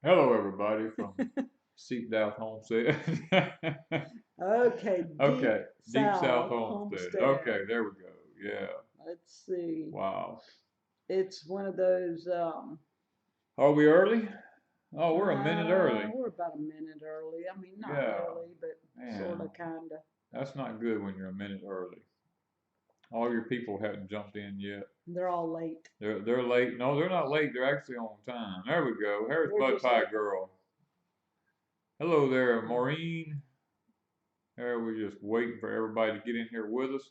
Hello, everybody from Deep South Homestead. Okay, Deep Okay, Deep South South Homestead. Homestead. Okay, there we go. Yeah. Let's see. Wow. It's one of those. Are we early? Oh, we're a minute early. We're about a minute early. I mean, not Yeah. really, but sort Man, of, kind of. that's not good when you're a minute early. All your people haven't jumped in yet. They're all late. They're late. No, they're not late. They're actually on time. There we go. There's We're Mud just Pie late. Girl. Hello there, Maureen. There, we're just waiting for everybody to get in here with us.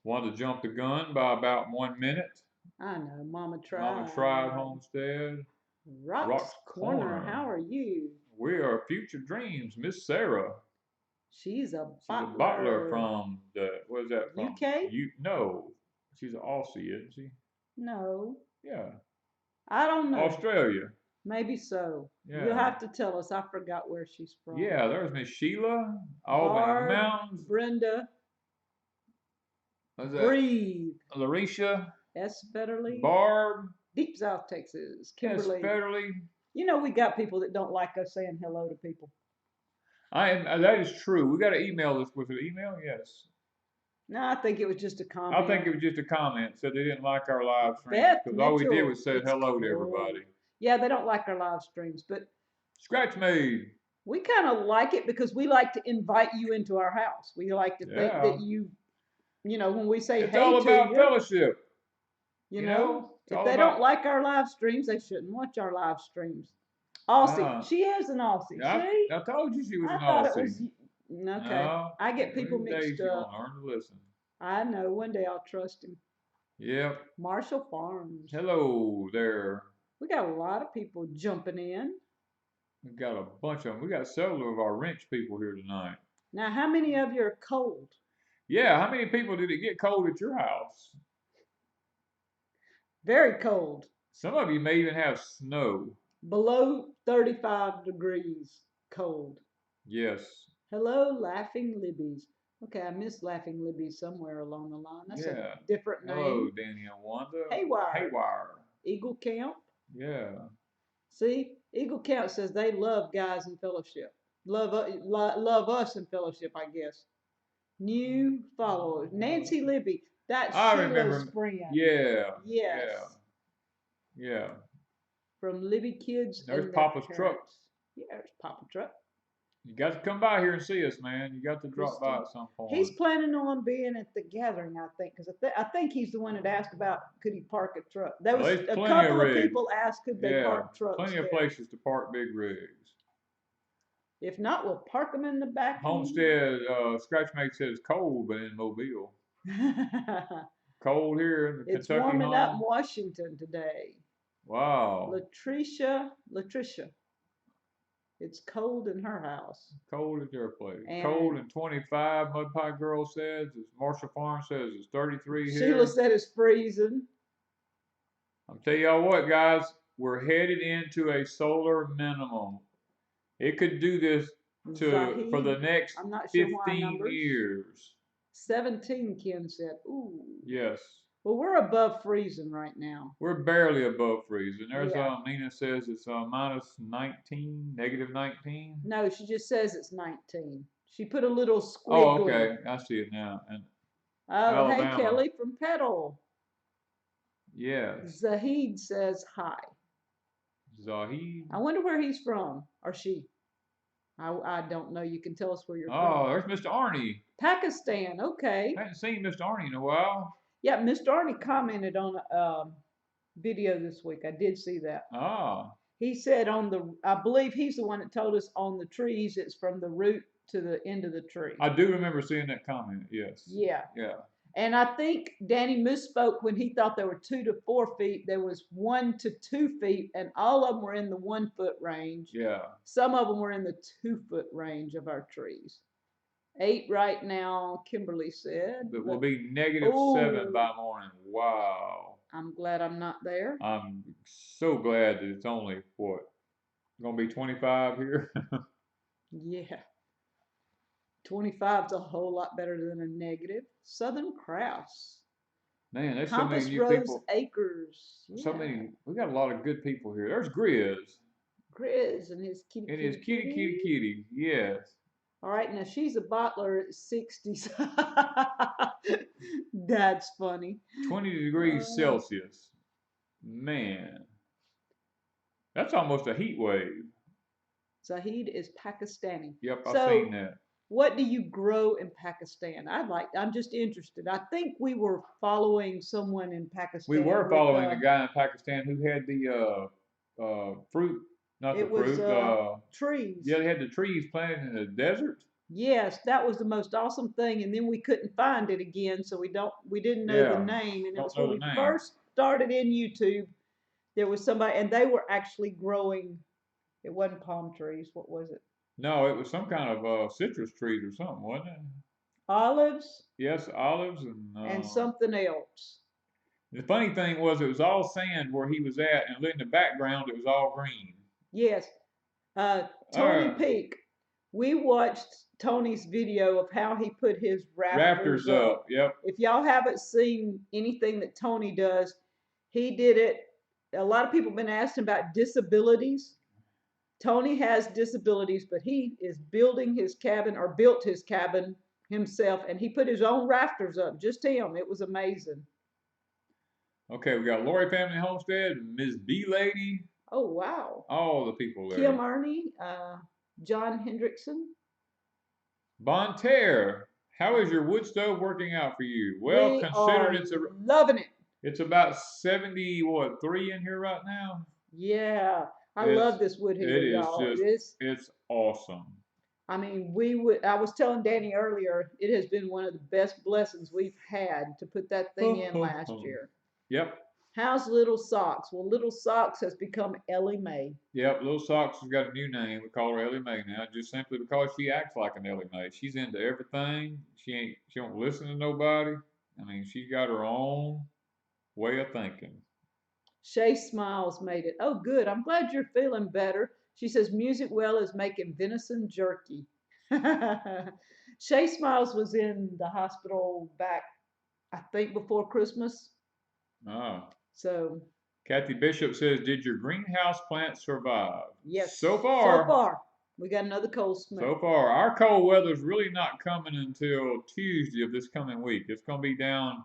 Wanted to jump the gun by about 1 minute. I know, Mama Mama tried tried. Homestead. Rock's Rock's Corner. Corner. How are you? We are Future Dreams. Miss Sarah. She's a She's a bottler bottler. from what is that from? UK? You no. She's an Aussie, isn't she? No, Yeah. I don't know. Australia. Maybe so. You'll Yeah. have to tell us. I forgot where she's from. Yeah, there's Miss Sheila. Albany Barb, Mountains. Brenda, What's that? Breathe, Larisha. S. Federly, Barb. Deep South Texas, S. Kimberly. Federly. You know, we got people that don't like us saying hello to people. That is true. We got to email this. Was it email? Yes. No, I think it was just a I think comment. it was just a comment, said they didn't like our live streams Beth because all we did Mitchell, was say it's hello to cold. everybody. Yeah, they don't like our live streams, but Scratch made. we kind of like it because we like to invite you into our house. We like to think Yeah. that you know, when we say It's hey all to about you, fellowship. you You know, know, it's if all they don't about. like our live streams, they shouldn't watch our live streams. Aussie. Uh, She is an Aussie. I, See? I told you she was I an thought it Aussie. was. Okay. No, I get one of people these days mixed you're up. gonna learn to listen. I know. One day I'll trust him. Yep. Marshall Farms. Hello there. We got a lot of people jumping in. We got a bunch of them. We got several of our wrench people here tonight. Now, how many of you are cold? Yeah, how many people did it get cold at your house? Very cold. Some of you may even have snow. Below 35 degrees cold. Yes. Hello, Laughing Libby's. Okay, I missed Laughing Libby somewhere along the line. That's a Yeah. different Hello, name. Danny and Wanda. Haywire. Haywire. Eagle Camp. Yeah. See, Eagle Camp says they love guys in fellowship. Love us in fellowship, I guess. New followers. Nancy Libby. That's I Sheila's remember. friend. Yeah. Yes. Yeah. Yeah. From Libby Kids There's and their Papa's truck. parents. Yeah, there's Papa Truck. You got to come by here and see us, man. You got to drop by Kristen. at some point. He's planning on being at the gathering, I think, because I think he's the one that asked about could he park a truck. There Well, was there's a plenty of couple of rigs. people asked could they Yeah. park trucks Plenty there. of places to park big rigs. If not, we'll park them in the back. Homestead, Scratchmate says cold, but in Mobile. Cold here in the It's Kentucky warming up in home. Washington today. Wow. Latricia, it's cold in her house. Cold at your place. And Cold and 25, Mud Pie Girl says. Marshall Farm says it's 33 here. Sheila said it's freezing. I'm tell y'all what, guys, we're headed into a solar minimum. It could do this for the next I'm not sure 15 years. 17, Kim said. Ooh. Yes. Well, we're above freezing right now. We're barely above freezing. There's Nina says it's minus 19, negative 19. No, she just says it's 19. She put a little squiggly. Oh, okay. I see it now. And Alabama. Hey, Kelly from Petal. Yes. Zahid says hi. Zahid. I wonder where he's from, or she. I don't know. You can tell us where you're from. Oh, there's Mr. Arnie. Pakistan. Okay. I haven't seen Mr. Arnie in a while. Yeah, Mr. Arnie commented on a video this week. I did see that. Ah. He said I believe he's the one that told us on the trees, it's from the root to the end of the tree. I do remember seeing that comment, yes. Yeah. Yeah. And I think Danny misspoke when he thought there were 2 to 4 feet. There was 1 to 2 feet, and all of them were in the 1 foot range. Yeah. Some of them were in the 2 foot range of our trees. 8 right now, Kimberly said. But we'll be -7 by morning. Wow. I'm glad I'm not there. I'm so glad that it's only, what, going to be 25 here? Yeah. 25 is a whole lot better than a negative. Southern Cross. Man, there's Compass so many new Rose people. Acres. Yeah. So many. We got a lot of good people here. There's Grizz. Grizz and his kitty, It is kitty, kitty, kitty, kitty. kitty. Yes. All right, now she's a bottler at 60s. That's funny. 20 degrees Uh, Celsius. Man, that's almost a heat wave. Zahid is Pakistani. Yep, I've seen So, that. what do you grow in Pakistan? I'm just interested. I think we were following someone in We Pakistan were with, following the guy in Pakistan who had the fruit, not the it was fruit. trees. Yeah, they had the trees planted in the desert. Yes, that was the most awesome thing. And then we couldn't find it again, so we didn't know the Yeah, name. And it don't was when know we the name. first started in YouTube. There was somebody, and they were actually growing. It wasn't palm trees. What was it? No, it was some kind of citrus trees or something, wasn't it? Olives Yes, olives and and something else. the funny thing was it was all sand where he was at, and in the background it was all green. Yes, Tony Uh, Peak. We watched Tony's video of how he put his rafters rafters up. up. Yep. If y'all haven't seen anything that Tony does, he did it. A lot of people have been asking about disabilities. Tony has disabilities, but he is building his cabin or built his cabin himself, and he put his own rafters up, just him. It was amazing. Okay, we got Lori Family Homestead, Miss B Lady, Oh, wow. all the people Kim there. Ernie, John Hendrickson. Bonterre, how is your wood stove working out for you? Well, We considering are loving it. it's about 70 what 3 in here right now. Yeah, I It's love this wood it heater, is y'all. just it's awesome. I mean, we would, I was telling Danny earlier, it has been one of the best blessings we've had to put that thing in last year. Yep. How's Little Socks? Well, Little Socks has become Elly May. Yep, Little Socks has got a new name. We call her Elly May now, just simply because she acts like an Elly May. She's into everything. She don't listen to nobody. I mean, she's got her own way of thinking. Shay Smiles made it. Oh, good. I'm glad you're feeling better. She says Music Well is making venison jerky. Shay Smiles was in the hospital back, I think, before Christmas. Ah. So, Kathy Bishop says, "Did your greenhouse plants survive?" yes, So so far, far, we got another cold so snap. far, our cold weather's really not coming until Tuesday of this coming week. It's going to be down.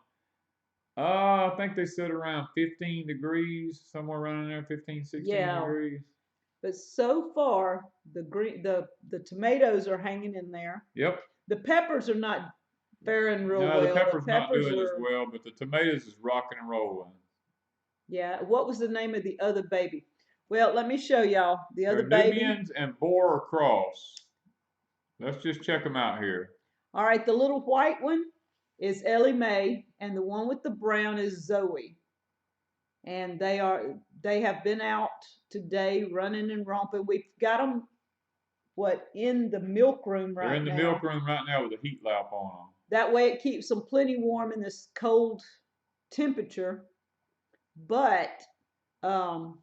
I think they said around 15 degrees, somewhere around there, 15, 16 Yeah, degrees. but so far, the tomatoes are hanging in there. Yep. The peppers are not faring real No, the well. The pepper's not peppers doing as are, well, but the tomatoes is rocking and rolling. yeah. What was the name of the other baby? Well, let me show y'all the other They're baby. Nubians and Boer Cross. Let's just check them out here. All right, the little white one is Elly May, and the one with the brown is Zoe. And they have been out today running and romping. We've got them in the milk room They're right in the now. milk room right now with a heat lamp on them. That way it keeps them plenty warm in this cold temperature. But um,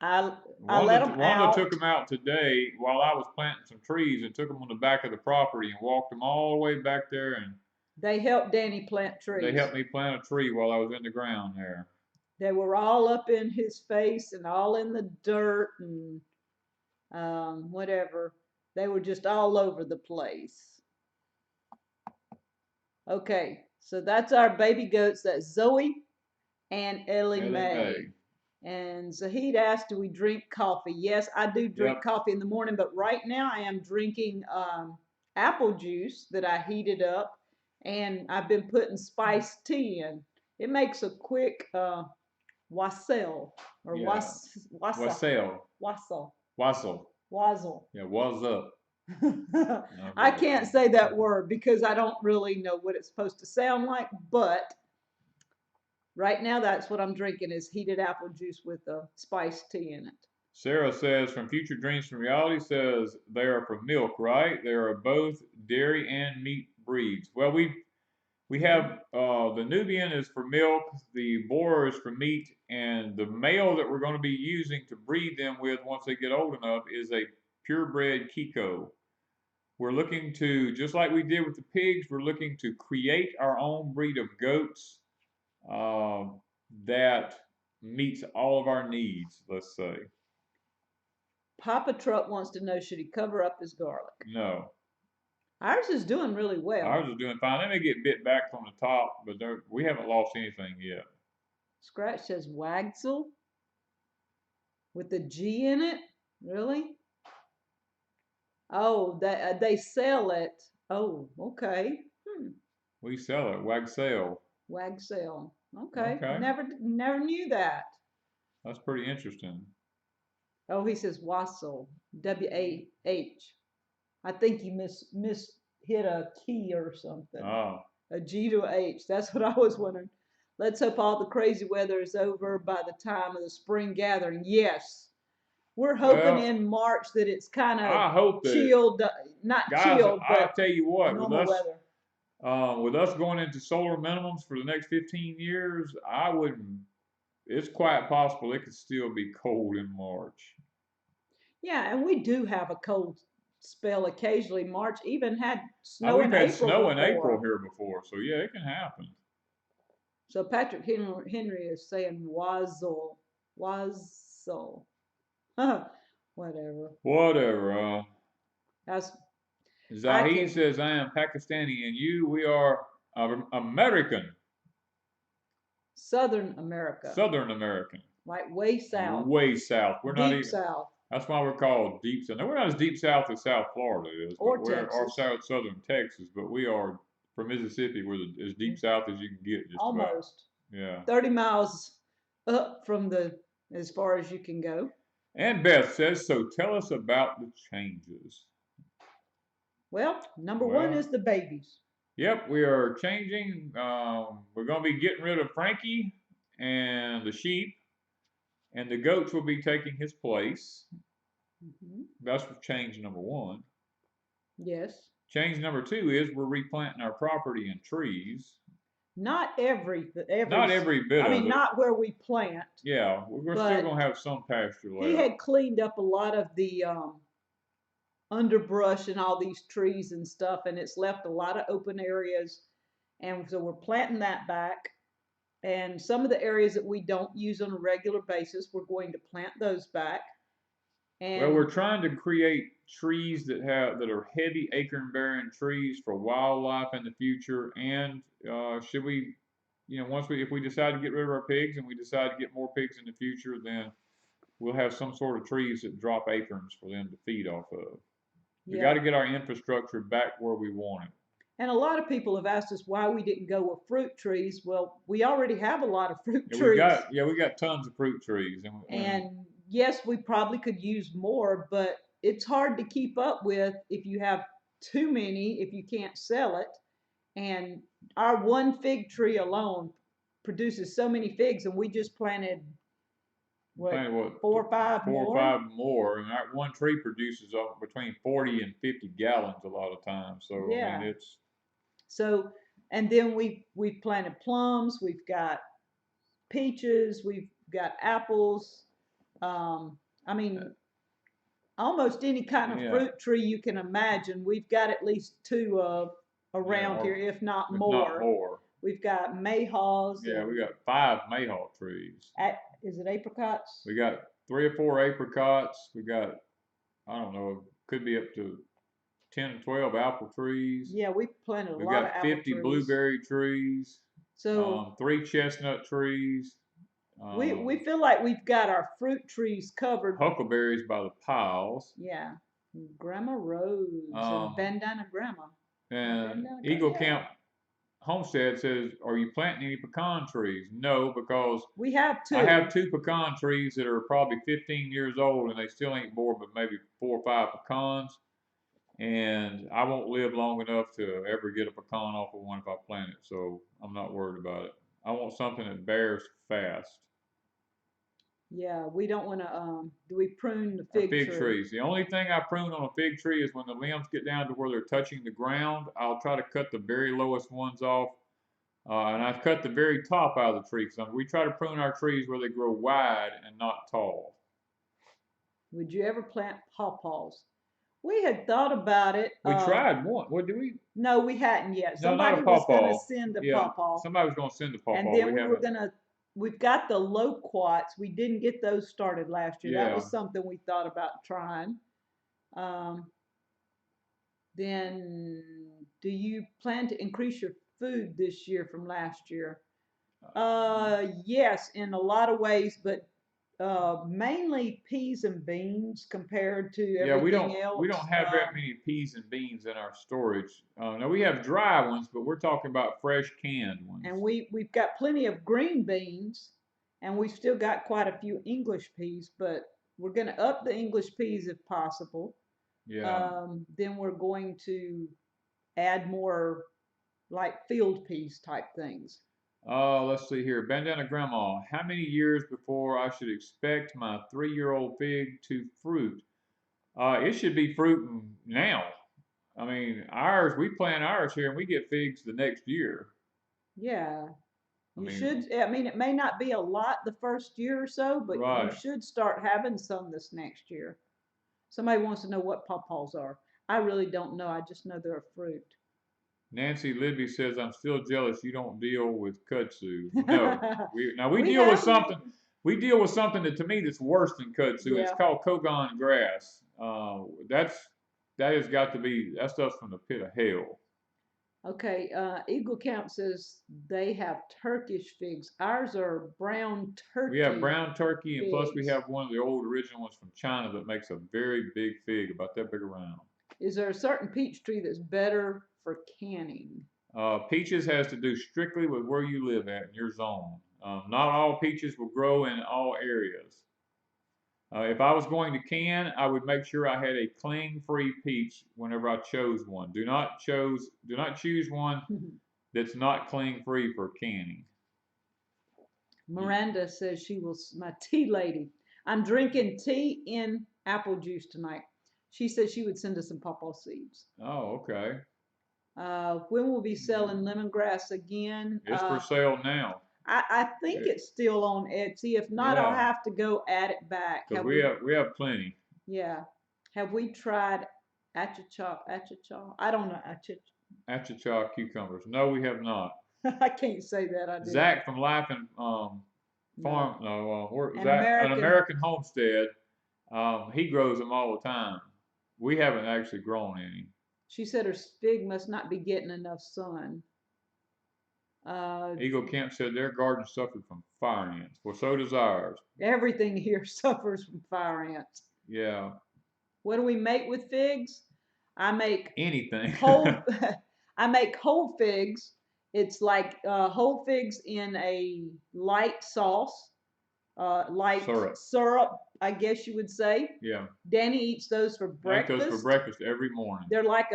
I let them Wanda out. took them out today while I was planting some trees and took them on the back of the property and walked them all the way back there, and They helped Danny plant they trees. helped me plant a tree while I was in the ground there. They were all up in his face and all in the dirt and whatever. They were just all over the place. Okay, so that's our baby goats. That's Zoe and Elly Elly May. May. And Zahid asked, do we drink coffee? Yes, I do drink Yep. coffee in the morning, but right now I am drinking apple juice that I heated up, and I've been putting spiced tea in. It makes a quick wassail or Yeah. Wassail. wassail, Wassel. wazzle. Yeah, what's up? I can't say that word because I don't really know what it's supposed to sound like, but right now that's what I'm drinking is heated apple juice with a spiced tea in it. Sarah says, from Future Dreams from Reality says they are for milk, right? They are both dairy and meat breeds. Well, we have the Nubian is for milk, the Boer is for meat, and the male that we're going to be using to breed them with once they get old enough is a purebred Kiko. We're looking to, just like we did with the pigs, we're looking to create our own breed of goats that meets all of our needs, let's say. Papa Truck wants to know, should he cover up his garlic? No. Ours is doing really well. Ours is doing fine. They may get bit back from the top, but we haven't lost anything yet. Scratch says Wagsel with the G in it. Really? Oh, they sell it. Oh, okay. We sell it. Wagsale. Wagsale. Okay. Okay. Never knew that. That's pretty interesting. Oh, he says Wassel. W-A-H. I think you hit a key or something. Oh. A G to a H. That's what I was wondering. Let's hope all the crazy weather is over by the time of the spring gathering. Yes. We're hoping in March that it's kind of chilled, not guys, chilled, but I'll tell you what, normal weather. With us going into solar minimums for the next 15 years, I wouldn't. It's quite possible it could still be cold in March. Yeah, and we do have a cold spell occasionally. March even had snow we've in had April snow before. in April here before, so yeah, it can happen. So Patrick Henry is saying Wazzle. Whatever. Whatever. That's Zahid says, I am Pakistani and we are American. Southern America. Southern American. Like way south. Way south. We're not even. Deep South. That's why we're called Deep South. No, we're not as deep south as South Florida is. Or Texas. Or southern Texas, but we are from Mississippi. We're as deep south as you can get. Just almost. About. Yeah. 30 miles up from as far as you can go. And Beth says, so tell us about the changes. Well, number one is the babies. Yep, we are changing. We're going to be getting rid of Frankie and the sheep, and the goats will be taking his place. Mm-hmm. That's change number one. Yes. Change number two is we're replanting our property and trees. Not every not every bit of it. I mean, not where we plant. Yeah, we're still going to have some pasture left. He had cleaned up a lot of the underbrush and all these trees and stuff, and it's left a lot of open areas. And so we're planting that back. And some of the areas that we don't use on a regular basis, we're going to plant those back. And well, we're trying to create trees that are heavy acorn-bearing trees for wildlife in the future. And should we, if we decide to get rid of our pigs and we decide to get more pigs in the future, then we'll have some sort of trees that drop acorns for them to feed off of. We got to get our infrastructure back where we want it. And a lot of people have asked us why we didn't go with fruit trees. Well, we already have a lot of fruit trees. We got tons of fruit trees. And yes, we probably could use more, but it's hard to keep up with if you have too many, if you can't sell it. And our one fig tree alone produces so many figs, and we just planted what 4 or 5 more? 4 or 5 more, and that one tree produces between 40 and 50 gallons a lot of times. So yeah. I mean, it's so. And then we've planted plums. We've got peaches. We've got apples. I mean, almost any kind of fruit tree you can imagine. We've got at least 2 of around here, if not more. We've got mayhaws. Yeah, we got 5 mayhaw trees. Is it apricots? We got 3 or 4 apricots. We got, I don't know, could be up to 10 or 12 apple trees. Yeah, we planted a lot of apple trees. We got 50 blueberry trees. So 3 chestnut trees. We feel like we've got our fruit trees covered. Huckleberries by the piles. Yeah, Grandma Rose and Bandana Grandma. And Eagle Camp Homestead says, are you planting any pecan trees? No, because we have 2. I have 2 pecan trees that are probably 15 years old, and they still ain't bore but maybe 4 or 5 pecans. And I won't live long enough to ever get a pecan off of one if I plant it, so I'm not worried about it. I want something that bears fast. Yeah, we don't want to. Do we prune the fig trees? The only thing I prune on a fig tree is when the limbs get down to where they're touching the ground. I'll try to cut the very lowest ones off, and I've cut the very top out of the tree. So we try to prune our trees where they grow wide and not tall. Would you ever plant pawpaws? We had thought about it. We tried one. What did we? No, we hadn't yet. No, Somebody not a pawpaw. was going to send a pawpaw. Somebody was going to send a pawpaw. And then we were going to we've got the loquats. We didn't get those started last year. That Yeah. was something we thought about trying. Um, then, do you plan to increase your food this year from last year? Yes, in a lot of ways, but mainly peas and beans compared to Yeah, everything we else. don't have that many peas and beans in our storage. Now we have dry ones, but we're talking about fresh canned ones. And we've got plenty of green beans, and we've still got quite a few English peas, but we're going to up the English peas if possible. Yeah. Then we're going to add more like field peas type things. Let's see here. Bandana Grandma, how many years before I should expect my 3-year-old fig to fruit? It should be fruiting now. I mean, we plant ours here and we get figs the next year. Yeah, I you mean, should. I mean, it may not be a lot the first year or so, but you right. should start having some this next year. Somebody wants to know what pawpaws are. I really don't know. I just know they're a fruit. Nancy Libby says, I'm still jealous you don't deal with kudzu. No. We We deal with have, something. We deal with something that to me that's worse than kudzu. It's yeah. called Kogon grass. That has got to be that stuff's from the pit of hell. Okay, Eagle Camp says they have Turkish figs. Ours are brown turkey. We have brown turkey, and plus we figs. have one of the old original ones from China that makes a very big fig, about that big around. Is there a certain peach tree that's better for canning? Peaches has to do strictly with where you live at in your zone. Not all peaches will grow in all areas. If I was going to can, I would make sure I had a cling-free peach whenever I chose one. Do not choose one that's not cling-free for canning. Miranda says she will, my tea lady. I'm drinking tea in apple juice tonight. She said she would send us some pawpaw seeds. Oh, okay. When we'll be selling lemongrass again? It's for sale now. I think it's still on Etsy. If not, I'll have to go add it back. Because we have plenty. Yeah. Have we tried achacha? I don't know Achacha cucumbers. No, we have not. I can't say that. I did. Zach from Life and Farm. An American Homestead. He grows them all the time. We haven't actually grown any. She said her fig must not be getting enough sun. Eagle Camp said their garden suffered from fire ants. Well, so does ours. Everything here suffers from fire ants. Yeah. What do we make with figs? I make anything. I make whole figs. It's like whole figs in a light sauce, light syrup, I guess you would say. Yeah. Danny eats those for breakfast. I eat those for breakfast every morning. They're like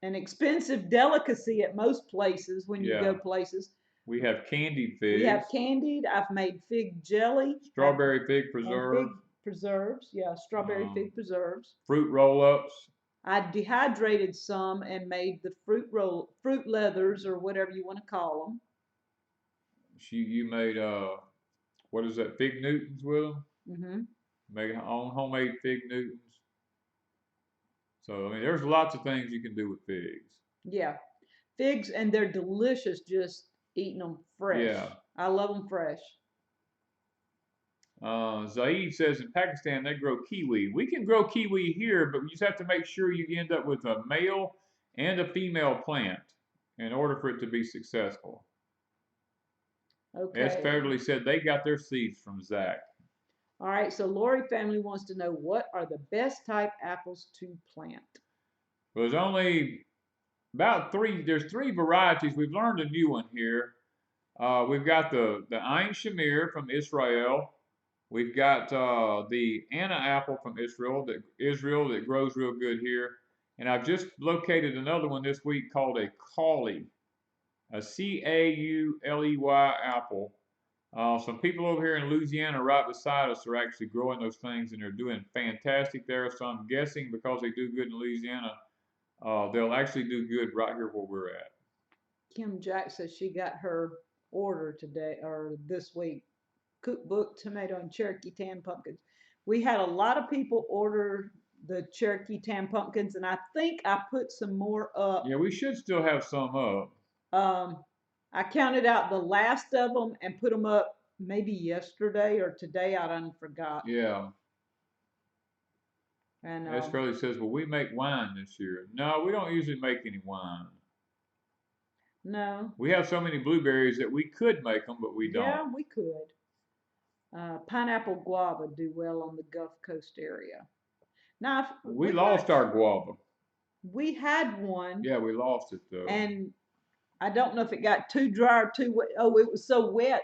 an expensive delicacy at most places when you go places. We have candied figs. We have candied. I've made fig jelly. Strawberry fig preserve. Fig preserves. Yeah, strawberry fig preserves. Fruit roll-ups. I dehydrated some and made the fruit leathers, or whatever you want to call them. You made what is that? Fig Newtons with them. Mm-hmm. Made own homemade fig Newtons. So I mean, there's lots of things you can do with figs. Yeah, figs, and they're delicious. Just eating them fresh. Yeah, I love them fresh. Zaid says in Pakistan they grow kiwi. We can grow kiwi here, but we just have to make sure you end up with a male and a female plant in order for it to be successful. Okay. As Federally said, they got their seeds from Zach. All right, so Lori family wants to know what are the best type apples to plant. Well, there's only about there's 3 varieties. We've learned a new one here. We've got the Ein Shamir from Israel. We've got the Anna apple from Israel that grows real good here. And I've just located another one this week called a Cauley, a Cauley apple. Some people over here in Louisiana right beside us are actually growing those things, and they're doing fantastic there. So I'm guessing because they do good in Louisiana, they'll actually do good right here where we're at. Kim Jack says she got her order today or this week. Cookbook, tomato, and Cherokee tan pumpkins. We had a lot of people order the Cherokee tan pumpkins, and I think I put some more up. Yeah, we should still have some up. I counted out the last of them and put them up maybe yesterday or today. I done forgot. Yeah. And S. Shirley says, well, we make wine this year. No, we don't usually make any wine. no. We have so many blueberries that we could make them, but we don't. Yeah, we could. Pineapple guava do well on the Gulf Coast area. Now, we lost our guava. We had one. Yeah, we lost it though. And I don't know if it got too dry or too wet. Oh, it was so wet.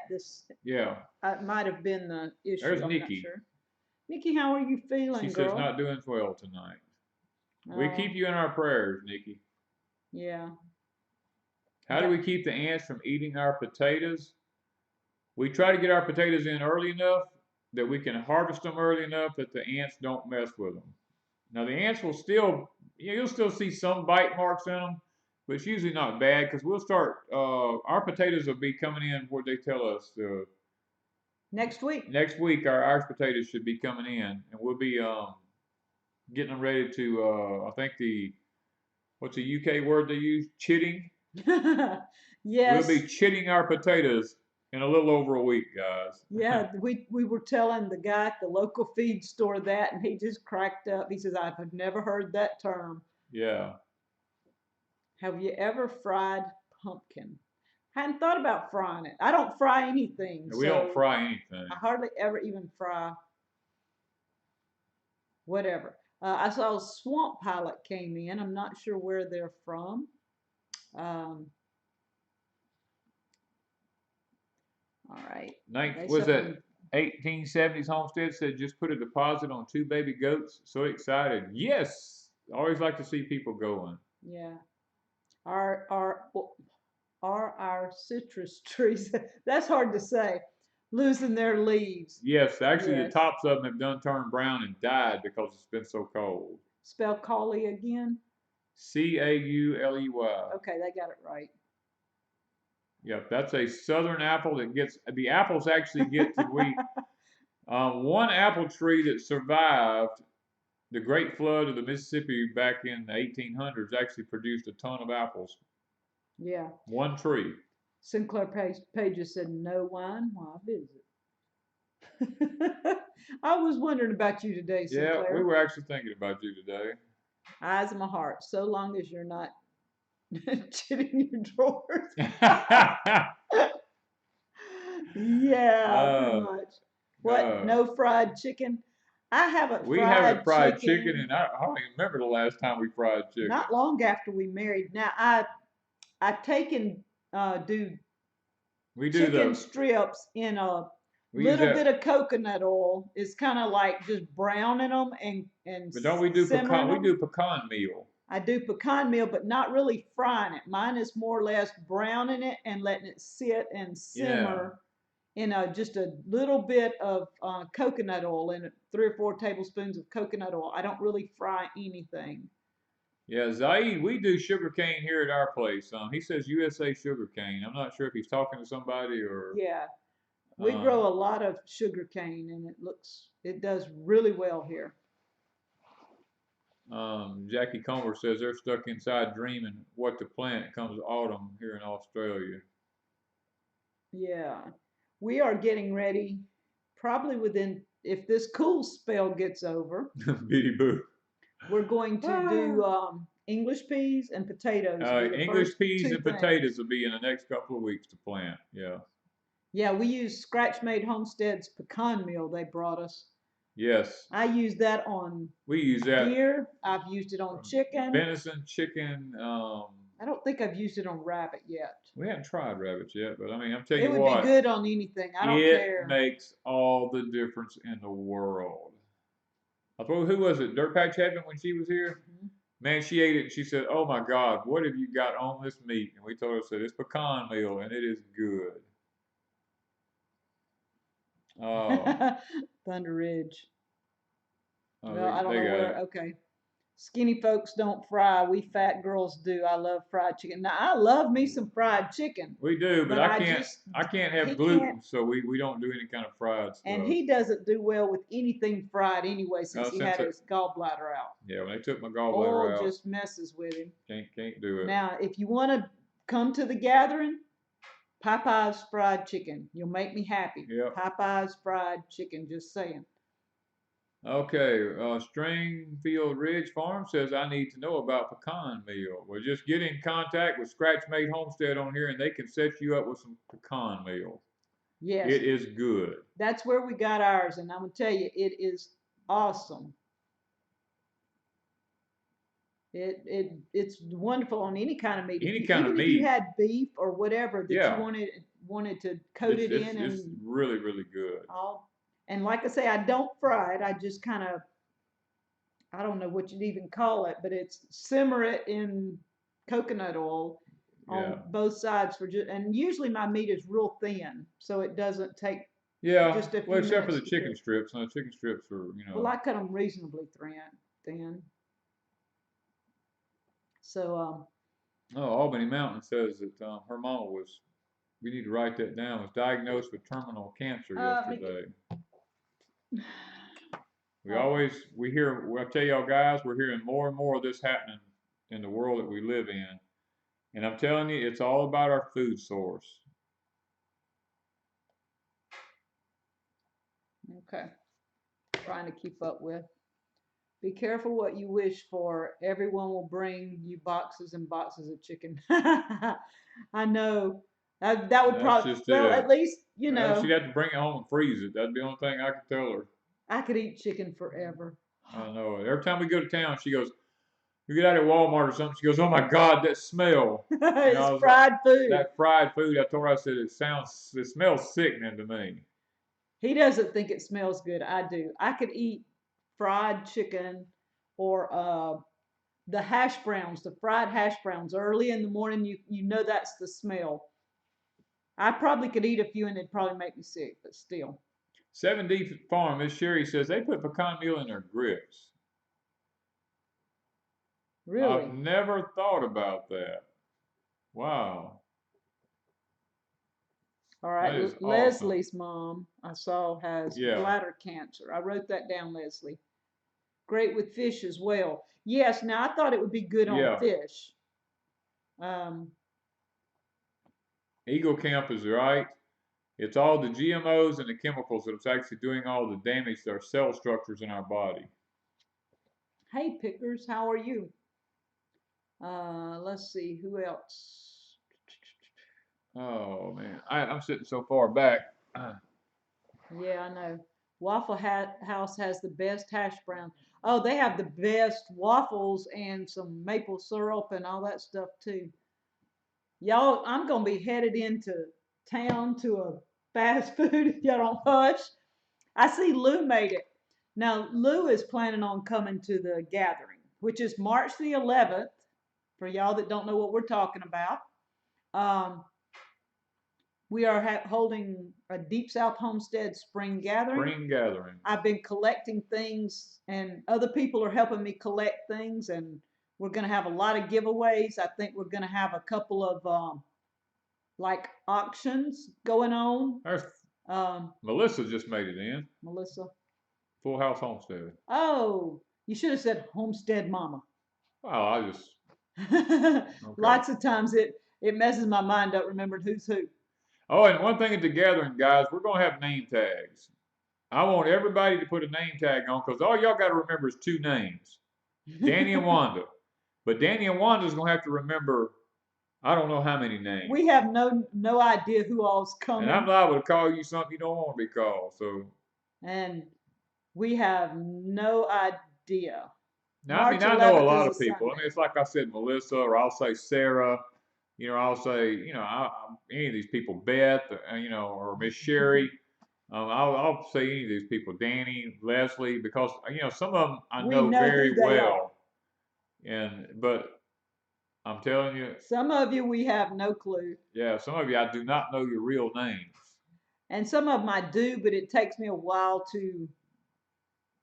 Yeah. It might have been the issue. There's I'm Nikki. not sure. Nikki, how are you feeling, She girl? says not doing well tonight. We keep you in our prayers, Nikki. Yeah. How do we keep the ants from eating our potatoes? We try to get our potatoes in early enough that we can harvest them early enough that the ants don't mess with them. Now the ants will still, you'll still see some bite marks in them, but it's usually not bad because we'll start, our potatoes will be coming in where they tell us. Next week. Next week our Irish potatoes should be coming in, and we'll be getting them ready to, I think what's the UK word they use? Chitting? Yes. We'll be chitting our potatoes in a little over a week, guys. Yeah, we were telling the guy at the local feed store that, and he just cracked up. He says, I've never heard that term. Yeah. Have you ever fried pumpkin? I hadn't thought about frying it. I don't fry anything. We don't fry anything. I hardly ever even fry whatever. I saw a swamp pilot came in. I'm not sure where they're from. All right. Was that 1870s Homestead said just put a deposit on 2 baby goats? So excited. Yes. Always like to see people going. Yeah. Are our citrus trees, that's hard to say, losing their leaves? Yes, actually the tops of them have done turned brown and died because it's been so cold. Spell Cauley again? Cauley. Okay, they got it right. Yep, that's a southern apple that gets, the apples actually get to, one apple tree that survived the Great Flood of the Mississippi back in the 1800s actually produced a ton of apples. Yeah. One tree. Sinclair Pages said, no wine, why visit? I was wondering about you today, Sinclair. Yeah, we were actually thinking about you today. Eyes of my heart, so long as you're not chitting your drawers. Yeah, pretty much. What? No fried chicken? I haven't fried chicken. We haven't fried chicken, and I don't even remember the last time we fried chicken. Not long after we married. Now, I take and do chicken strips in a little bit of coconut oil. It's kind of like just browning them and But don't we do pecan? We do pecan meal. I do pecan meal, but not really frying it. Mine is more or less browning it and letting it sit and simmer in just a little bit of coconut oil, in 3 or 4 tablespoons of coconut oil. I don't really fry anything. Yeah, Zaid, we do sugar cane here at our place. He says USA sugar cane. I'm not sure if he's talking to somebody or. Yeah, we grow a lot of sugar cane, and it does really well here. Jackie Comer says they're stuck inside dreaming what to plant comes autumn here in Australia. Yeah, we are getting ready, probably within, if this cool spell gets over. Bitty boo. We're going to do English peas and potatoes. English peas and potatoes will be in the next couple of weeks to plant. Yeah. Yeah, we use Scratch Made Homestead's pecan meal they brought us. Yes. I use that on deer. I've used it on chicken. Venison, chicken. I don't think I've used it on rabbit yet. We haven't tried rabbits yet, but I mean, I'm telling you what. It would be good on anything. I don't care. It makes all the difference in the world. I thought, who was it? Dirt Patch Heaven when she was here? Mm-hmm. Man, she ate it and she said, oh my God, what have you got on this meat? And we told her, said, it's pecan meal and it is good. Oh. Thunder Ridge. Oh, well, I don't know where. Okay. Skinny folks don't fry. We fat girls do. I love fried chicken. Now I love me some fried chicken. We do, but I can't have gluten, so we don't do any kind of fried stuff. And he doesn't do well with anything fried anyway, since he had his gallbladder out. Yeah, when they took my gallbladder out. Oil just messes with him. Can't do it. Now, if you want to come to the gathering, Popeye's fried chicken. You'll make me happy. Yep. Popeye's fried chicken. Just saying. Okay, Stringfield Ridge Farm says I need to know about pecan meal. Well, just get in contact with Scratch Made Homestead on here, and they can set you up with some pecan meal. Yes, It is good. that's where we got ours, and I'm gonna tell you, it is awesome. It's wonderful on any kind of meat. Any kind of Even if you meat, had beef or whatever that you yeah, wanted to coat it in it's and really really good. all. And like I say, I don't fry it. I just kind of, I don't know what you'd even call it, but it's simmer it in coconut oil Yeah, on both sides for just, and usually my meat is real thin, so it doesn't take yeah. just a Well, few except for minutes the to chicken cook. strips. No, chicken strips are Well, I cut them reasonably thin. So, Oh, Albany Mountain says that her mama was. We need to write that down. Was diagnosed with terminal cancer make it, yesterday. oh, We hear, well, I tell y'all guys, we're hearing more and more of this happening in the world that we live in. And I'm telling you, it's all about our food source. okay. Trying to keep up with. Be careful what you wish for. Everyone will bring you boxes and boxes of chicken. I know. That would That's probably, just well, it. at least, She'd have to bring it home and freeze it. That'd be the only thing I could tell her. I could eat chicken forever. I know it. Every time we go to town, she goes, "You get out at Walmart or something." She goes, "Oh my God, that smell!" I It's was like, fried food. "That fried food." I told her, I said, it smells sickening to me." He doesn't think it smells good. I do. I could eat fried chicken or the hash browns, the fried hash browns early in the morning. You know that's the smell. I probably could eat a few and it'd probably make me sick, but still. 7D Farm, Miss Sherry says they put pecan meal in their grits. I've Really. never thought about that. Wow, All right. that is awesome. Leslie's mom, I saw, has Yeah, bladder cancer. I wrote that down, Leslie. Great with fish as well. Yes, now I thought it would be good on yeah. fish. Um, Eagle Camp is right. It's all the GMOs and the chemicals that's actually doing all the damage to our cell structures in our body. hey, Pickers, how are you? Let's see, who else? Oh man, I'm sitting so far back. Yeah, I know. House has the best hash brown. Oh, they have the best waffles and some maple syrup and all that stuff too. Y'all, I'm gonna be headed into town to a fast food if y'all don't hush. I see Lou made it. Now, Lou is planning on coming to the gathering, which is March the 11th, for y'all that don't know what we're talking about. Um, we are holding a Deep South Homestead spring gathering. Spring gathering. I've been collecting things, and other people are helping me collect things, and we're going to have a lot of giveaways. I think we're going to have a couple of like auctions going on. There's Melissa just made it in. Melissa. Full House Homestead. Oh, you should have said Homestead Mama. Oh, I just okay. Lots of times it messes my mind up remembering who's who. Oh, and one thing at the gathering, guys, we're gonna have name tags. I want everybody to put a name tag on because all y'all got to remember is two names, Danny and Wanda. But Danny and Wanda's gonna have to remember I don't know how many names. We have no idea who all's And I'm coming, liable to call you something you don't want to be called. So and we have no idea. now, I mean, March I know a 11th lot is a of people. I mean, Sunday. it's like I said, Melissa, or I'll say Sarah. I'll say, any of these people, Beth, or Miss Sherry. I'll say any of these people, Danny, Leslie, because some of them I We know know who very they are. well, but I'm telling you, Some of you we have no clue, yeah, some of you I do not know your real names. and some of them I do, but it takes me a while to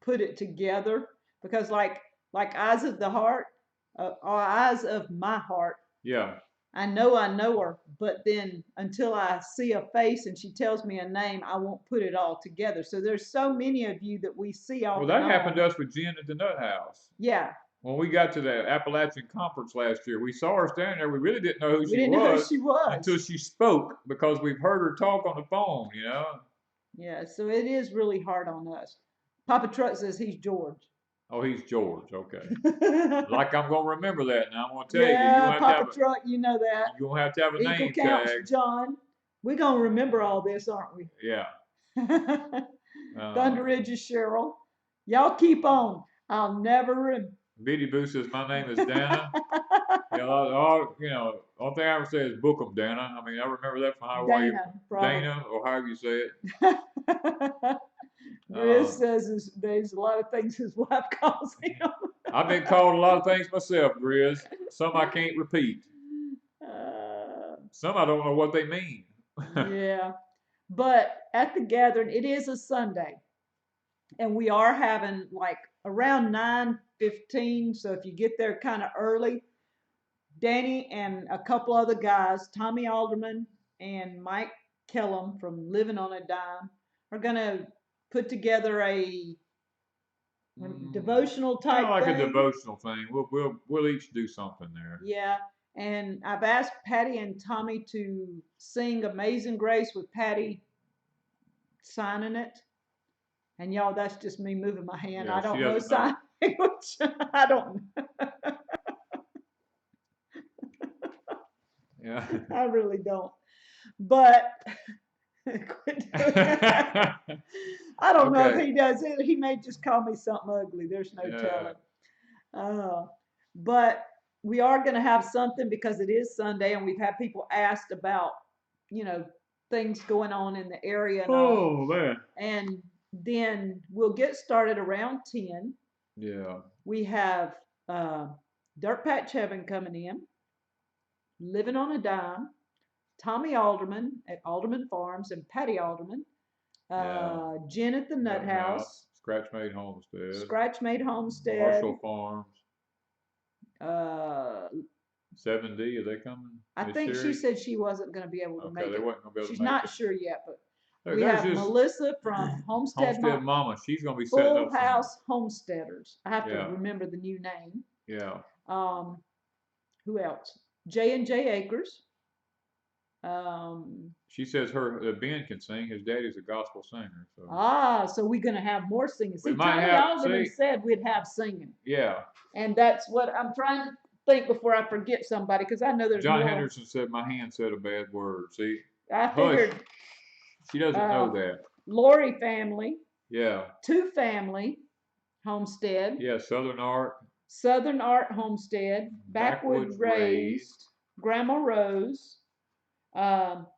put it together because like eyes of the heart, or eyes of my heart. Yeah. I know her, but then until I see a face and she tells me a name, I won't put it all together. So there's so many of you that we see Well, off and that happened on. to us with Jen at the Nut House. Yeah, when we got to the Appalachian Conference last year, we saw her standing there. We really didn't know who We she didn't know who was she until was. she spoke because we've heard her talk on the phone, you know. Yeah, so it is really hard on us. Papa Truck says he's George. Oh, he's George. Okay. Like I'm gonna remember that now. I'm gonna tell you, Yeah, Papa Truck, you know that. you're gonna have to have a Equal name counts, tag. John. We're gonna remember all this, aren't we? Yeah. Thunder Ridge is Cheryl. Y'all keep on. I'll never Biddy Boo says my name is Dana. You know, all thing I ever say is book 'em, Dana. I mean, I remember that from Hawaii. Dana, probably. Dana, or however you say it. Grizz says there's a lot of things his wife calls him. I've been called a lot of things myself, Grizz. Some I can't repeat. Some I don't know what they mean. Yeah. But at the gathering, it is a Sunday. And we are having like around 9:15. So if you get there kind of early, Danny and a couple other guys, Tommy Alderman and Mike Kellum from Living on a Dime, are gonna put together a devotional type Kind of like thing. a devotional thing. We'll each do something there. Yeah. And I've asked Patty and Tommy to sing Amazing Grace with Patty signing it. And y'all, that's just me moving my hand. Yeah, I don't she know doesn't know. sign language. I don't know. Yeah. I really don't. But quit doing that. I don't know if Okay. he does it. He may just call me something ugly. There's no Yeah. telling. But we are going to have something because it is Sunday, and we've had people asked about, you know, things going on in the area and all. Oh man. And then we'll get started around 10. Yeah. We have Dirt Patch Heaven coming in, Living on a Dime, Tommy Alderman at Alderman Farms, and Patty Alderman, Yeah. Jen at the Nut House, Scratch Made Homestead. Scratch Made Homestead, Marshall Farms. uh, 7D, are they coming? I think she said she wasn't going to be able to make they it. wasn't gonna be able She's to make not it. sure yet, but Hey, we there's have just Melissa from Homestead Mama. She's gonna be setting Full up some. House Homesteaders. I have to Yeah. remember the new name. Yeah. Who else? J&J Acres. She says Ben can sing. His daddy's a gospel singer. So. So we're gonna have more singing. See, We might Tommy have- Alderman see- said we'd have singing, Yeah. and that's what I'm trying to think before I forget somebody, because I know there's John more. Henderson said my hand said a bad word. See, I figured hush. She doesn't know that. Lori family, Yeah. Two Family Homestead, Yeah. Southern Art. Southern Art Homestead, Backwoods Raised, Grandma Rose.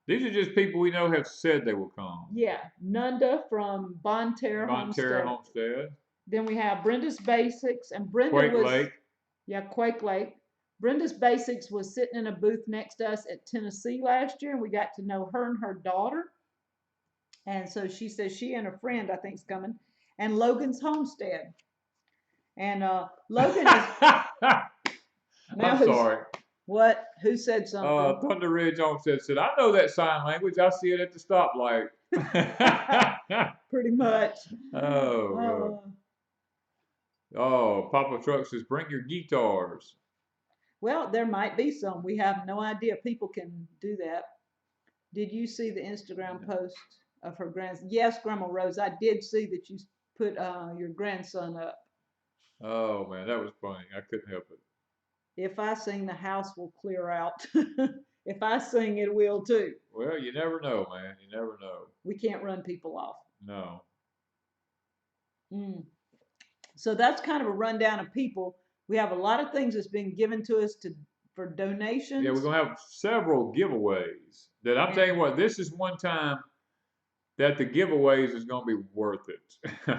These are just people we know have said they will come. Yeah, Nunda from Bonterra Homestead. Then we have Brenda's Basics, and Brenda Quake was Lake. Yeah, Quake Lake. Brenda's Basics was sitting in a booth next to us at Tennessee last year, and we got to know her and her daughter. And so she says she and a friend, I think, is coming. And Logan's Homestead. And Logan is. I'm sorry. What? Who said something? Thunder Ridge Homestead said, I know that sign language. I see it at the stoplight. Pretty much. Papa Truck says, bring your guitars. Well, there might be some. We have no idea. People can do that. Did you see the Instagram post of her grandson? Yes, Grandma Rose, I did see that you put your grandson up. Oh, man, that was funny. I couldn't help it. If I sing, the house will clear out. If I sing, it will too. Well, you never know, man. You never know. We can't run people off. No. So that's kind of a rundown of people. We have a lot of things that's been given to us for donations. Yeah, we're going to have several giveaways. That I'm telling you what, this is one time that the giveaways is going to be worth it.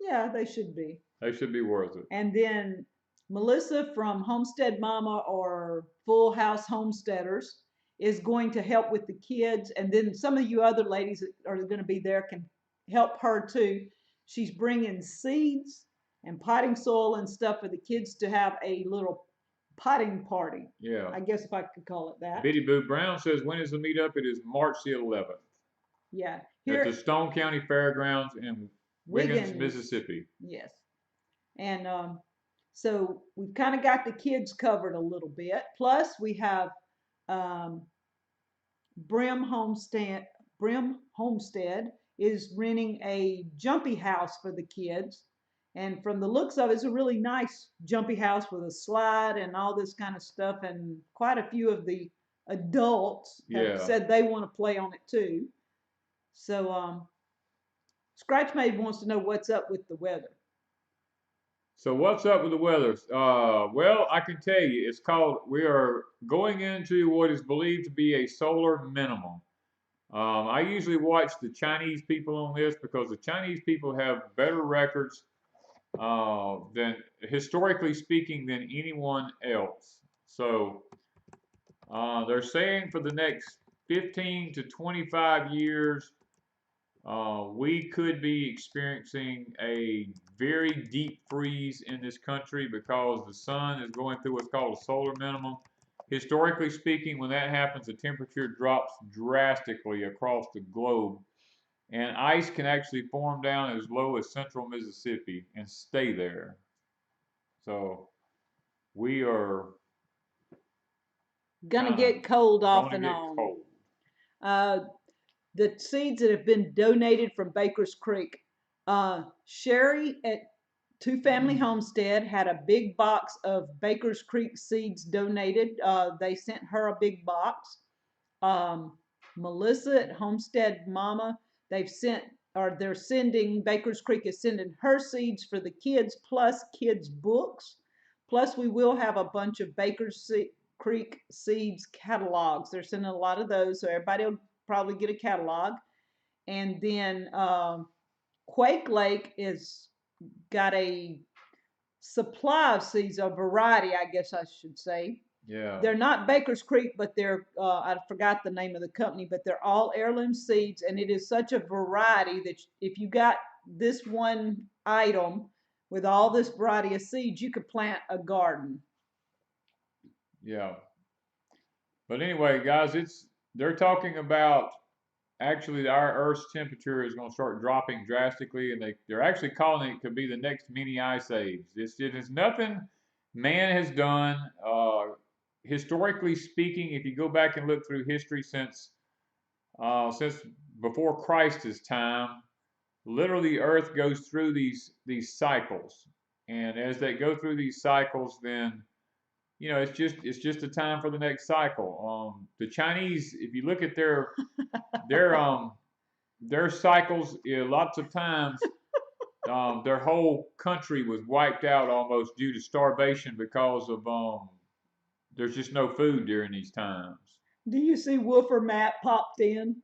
Yeah, they should be. They should be worth it. And then Melissa from Homestead Mama or Full House Homesteaders is going to help with the kids. And then some of you other ladies that are going to be there can help her too. She's bringing seeds and potting soil and stuff for the kids to have a little potting party. Yeah. I guess if I could call it that. Biddy Boo Brown says, when is the meetup? It is March the 11th. Yeah. At the Stone County Fairgrounds in Wiggins, Mississippi. Yes. And So we've kind of got the kids covered a little bit. Plus, we have um, Brim Homestead. Brim Homestead is renting a jumpy house for the kids. And from the looks of it, it's a really nice jumpy house with a slide and all this kind of stuff. And quite a few of the adults have Yeah. said they want to play on it too. So, Scratchmaid wants to know what's up with the weather. So what's up with the weather? Well, I can tell you, we are going into what is believed to be a solar minimum. I usually watch the Chinese people on this because the Chinese people have better records than, historically speaking, than anyone else. So they're saying for the next 15 to 25 years, we could be experiencing a very deep freeze in this country because the sun is going through what's called a solar minimum. Historically speaking, when that happens, the temperature drops drastically across the globe, and ice can actually form down as low as central Mississippi and stay there. So we are Gonna kind of get cold off going to and get on. cold. Uh, the seeds that have been donated from Baker's Creek. Sherry at Two Family Homestead had a big box of Baker's Creek seeds donated. They sent her a big box. Melissa at Homestead Mama, they're sending, Baker's Creek is sending her seeds for the kids plus kids' books. Plus, we will have a bunch of Creek seeds catalogs. They're sending a lot of those, so everybody will probably get a catalog. And then Quake Lake is got a supply of seeds, a variety, I guess I should say. Yeah. They're not Baker's Creek, but they're, I forgot the name of the company, but they're all heirloom seeds. And it is such a variety that if you got this one item with all this variety of seeds, you could plant a garden. Yeah. But anyway, guys, they're talking about actually our Earth's temperature is going to start dropping drastically, and they're actually calling it could be the next mini ice age. It is nothing man has done. Historically speaking, if you go back and look through history since before Christ's time, literally Earth goes through these cycles, and as they go through these cycles, then it's just a time for the next cycle. The Chinese, if you look at their their cycles, lots of times their whole country was wiped out almost due to starvation because of there's just no food during these times. Do you see Wolfer Matt popped in?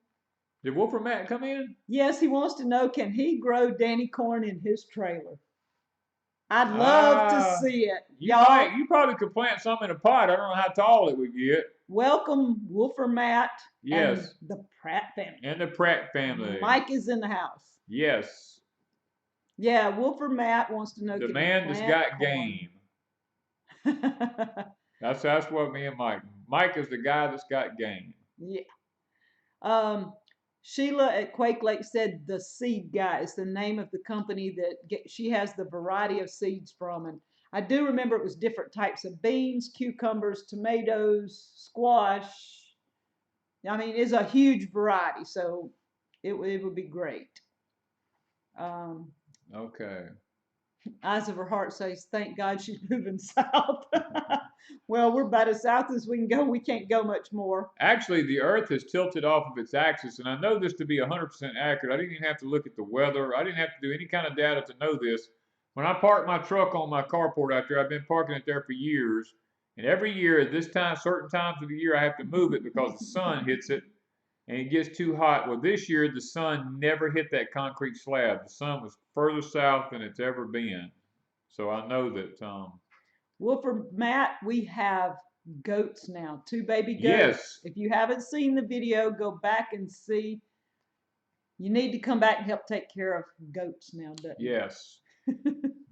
Did Wolfer Matt come in? Yes, he wants to know, can he grow Danny corn in his trailer? I'd love to Ah, see it. you Y'all, might. You probably could plant some in a pot. I don't know how tall it would get. welcome Wolfer Matt and Yes, the Pratt family. and the Pratt family. Mike is in the house. Yes, Yeah, Wolfer Matt wants to know, the can he man that's plant got corn? game. That's what me and Mike. Mike is the guy that's got game. Yeah. Sheila at Quake Lake said the Seed Guy is the name of the company she has the variety of seeds from. And I do remember it was different types of beans, cucumbers, tomatoes, squash. I mean, it's a huge variety, so it would be great. Um, Okay. Eyes of her heart says, thank God she's moving south. Well, we're about as south as we can go. We can't go much more. Actually, the Earth is tilted off of its axis, and I know this to be 100% accurate. I didn't even have to look at the weather. I didn't have to do any kind of data to know this. When I park my truck on my carport out there, I've been parking it there for years, and every year at this time, certain times of the year, I have to move it because the sun hits it and it gets too hot. Well, this year the sun never hit that concrete slab. The sun was further south than it's ever been. So I know that. Well, for Matt, we have goats now, 2 baby goats. Yes. If you haven't seen the video, go back and see. You need to come back and help take care of goats now, Dutton. Yes.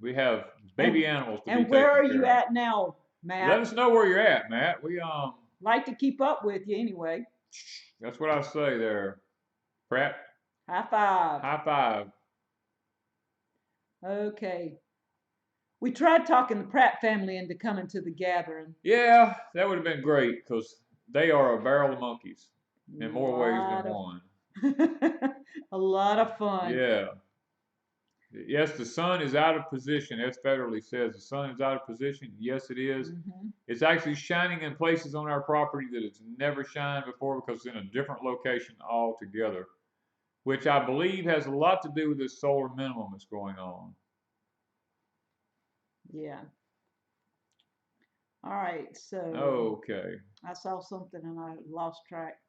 We have baby animals to be taken care of. And where are you at now, Matt? Let us know where you're at, Matt. We like to keep up with you anyway. That's what I say there. Pratt. High five. High five. Okay. We tried talking the Pratt family into coming to the gathering. Yeah, that would have been great because they are a barrel of monkeys in more ways than Lot of one. a lot of fun. Yeah. Yes, the sun is out of position, as federally says. The sun is out of position. Yes, it is. Hmm. It's actually shining in places on our property that it's never shined before because it's in a different location altogether, which I believe has a lot to do with this solar minimum that's going on. Yeah. All right. So Okay. I saw something and I lost track.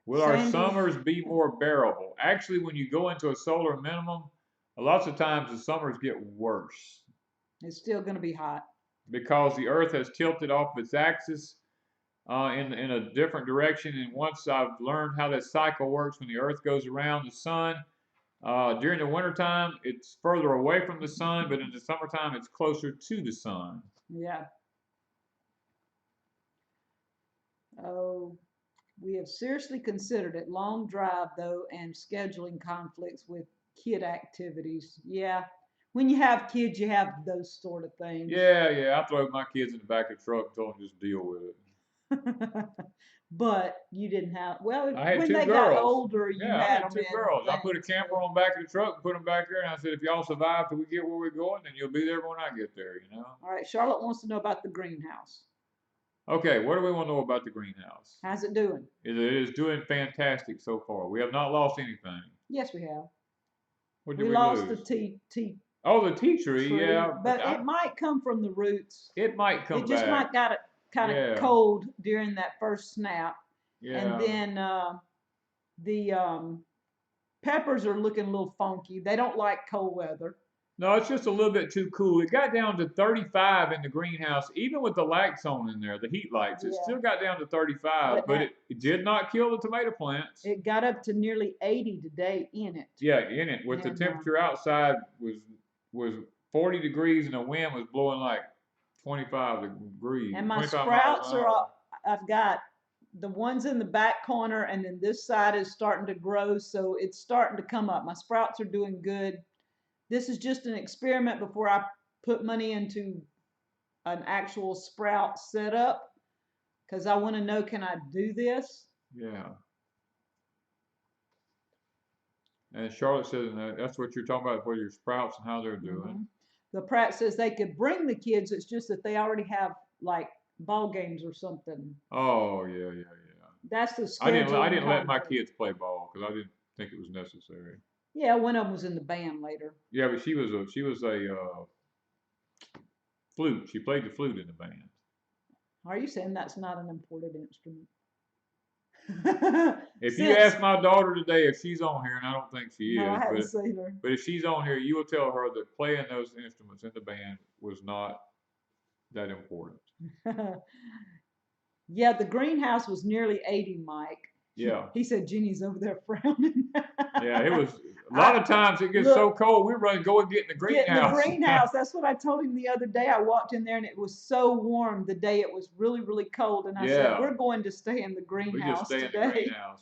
Will our Sandy, summers be more bearable? Actually, when you go into a solar minimum, lots of times the summers get worse it's still going to be hot. because the Earth has tilted off its axis in a different direction. And once I've learned how that cycle works, when the Earth goes around the sun, during the wintertime, it's further away from the sun, but in the summertime, it's closer to the sun. Yeah. Oh, we have seriously considered it. Long drive though, and scheduling conflicts with kid activities. Yeah. When you have kids, you have those sort of things. Yeah, I throw my kids in the back of the truck and tell them just deal with it. But you didn't have, well, I had when two they got girls. older, you Yeah, I had had them two in girls. I put a things. camper on the back of the truck and put them back there, and I said, if y'all survive till we get where we're going, then you'll be there when I get there, you know? All right, Charlotte wants to know about the greenhouse. Okay, what do we want to know about the greenhouse? How's it doing? It is doing fantastic so far. We have not lost anything. Yes, we have. What did We we lost the lose? tea Oh, the tea tree, tree, yeah. but it might come from the roots. It might come It just back. might got it kind of Yeah, cold during that first snap, and yeah. then the peppers are looking a little funky. They don't like cold weather. No, it's just a little bit too cool. It got down to 35 in the greenhouse, even with the lights on in there, the heat lights. It Yeah, still got down to 35, but but now it did not kill the tomato plants. it got up to nearly 80 today in it. Yeah, in it, with the And temperature outside was 40 degrees and the wind was blowing like 25 degrees, and my 25 miles sprouts an are hour. up. I've got the ones in the back corner, and then this side is starting to grow, so it's starting to come up. My sprouts are doing good. This is just an experiment before I put money into an actual sprout setup, because I want to know, can I do this? Yeah. And Charlotte says that's what you're talking about for your sprouts and how they're doing. Hmm. The Pratt says they could bring the kids. It's just that they already have like ball games or something. Oh yeah. That's the I scheduling didn't let my conflict. kids play ball because I didn't think it was necessary. Yeah, one of them was in the band later. Yeah, but she was a flute. She played the flute in the band. Are you saying that's not an important instrument? If you Since ask my daughter today if she's on here, and I don't think she no, I is, hadn't seen her. but if she's on here, you will tell her that playing those instruments in the band was not that important. Yeah, the greenhouse was nearly 80, Mike. Yeah, He said Jenny's over there frowning. yeah. It was a lot of times it gets so Look, cold we run go and get in the get in the greenhouse. greenhouse. That's what I told him the other day. I walked in there and it was so warm the day it was really, really cold. And I said, Yeah, we're going to stay in the we just greenhouse stay in the today. greenhouse.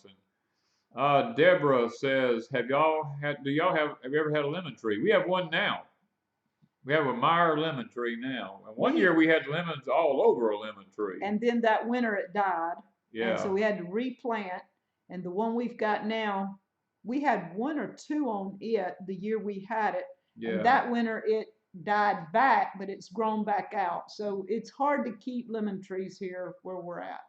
And Deborah says, have you ever had a lemon tree? We have one now. We have a Meyer lemon tree now. And one year we had lemons all over a lemon tree. And then that winter it died. And so Yeah, we had to replant. And the one we've got now, we had one or two on it the year we had it. And yeah. that winter it died back, but it's grown back out. So it's hard to keep lemon trees here where we're at.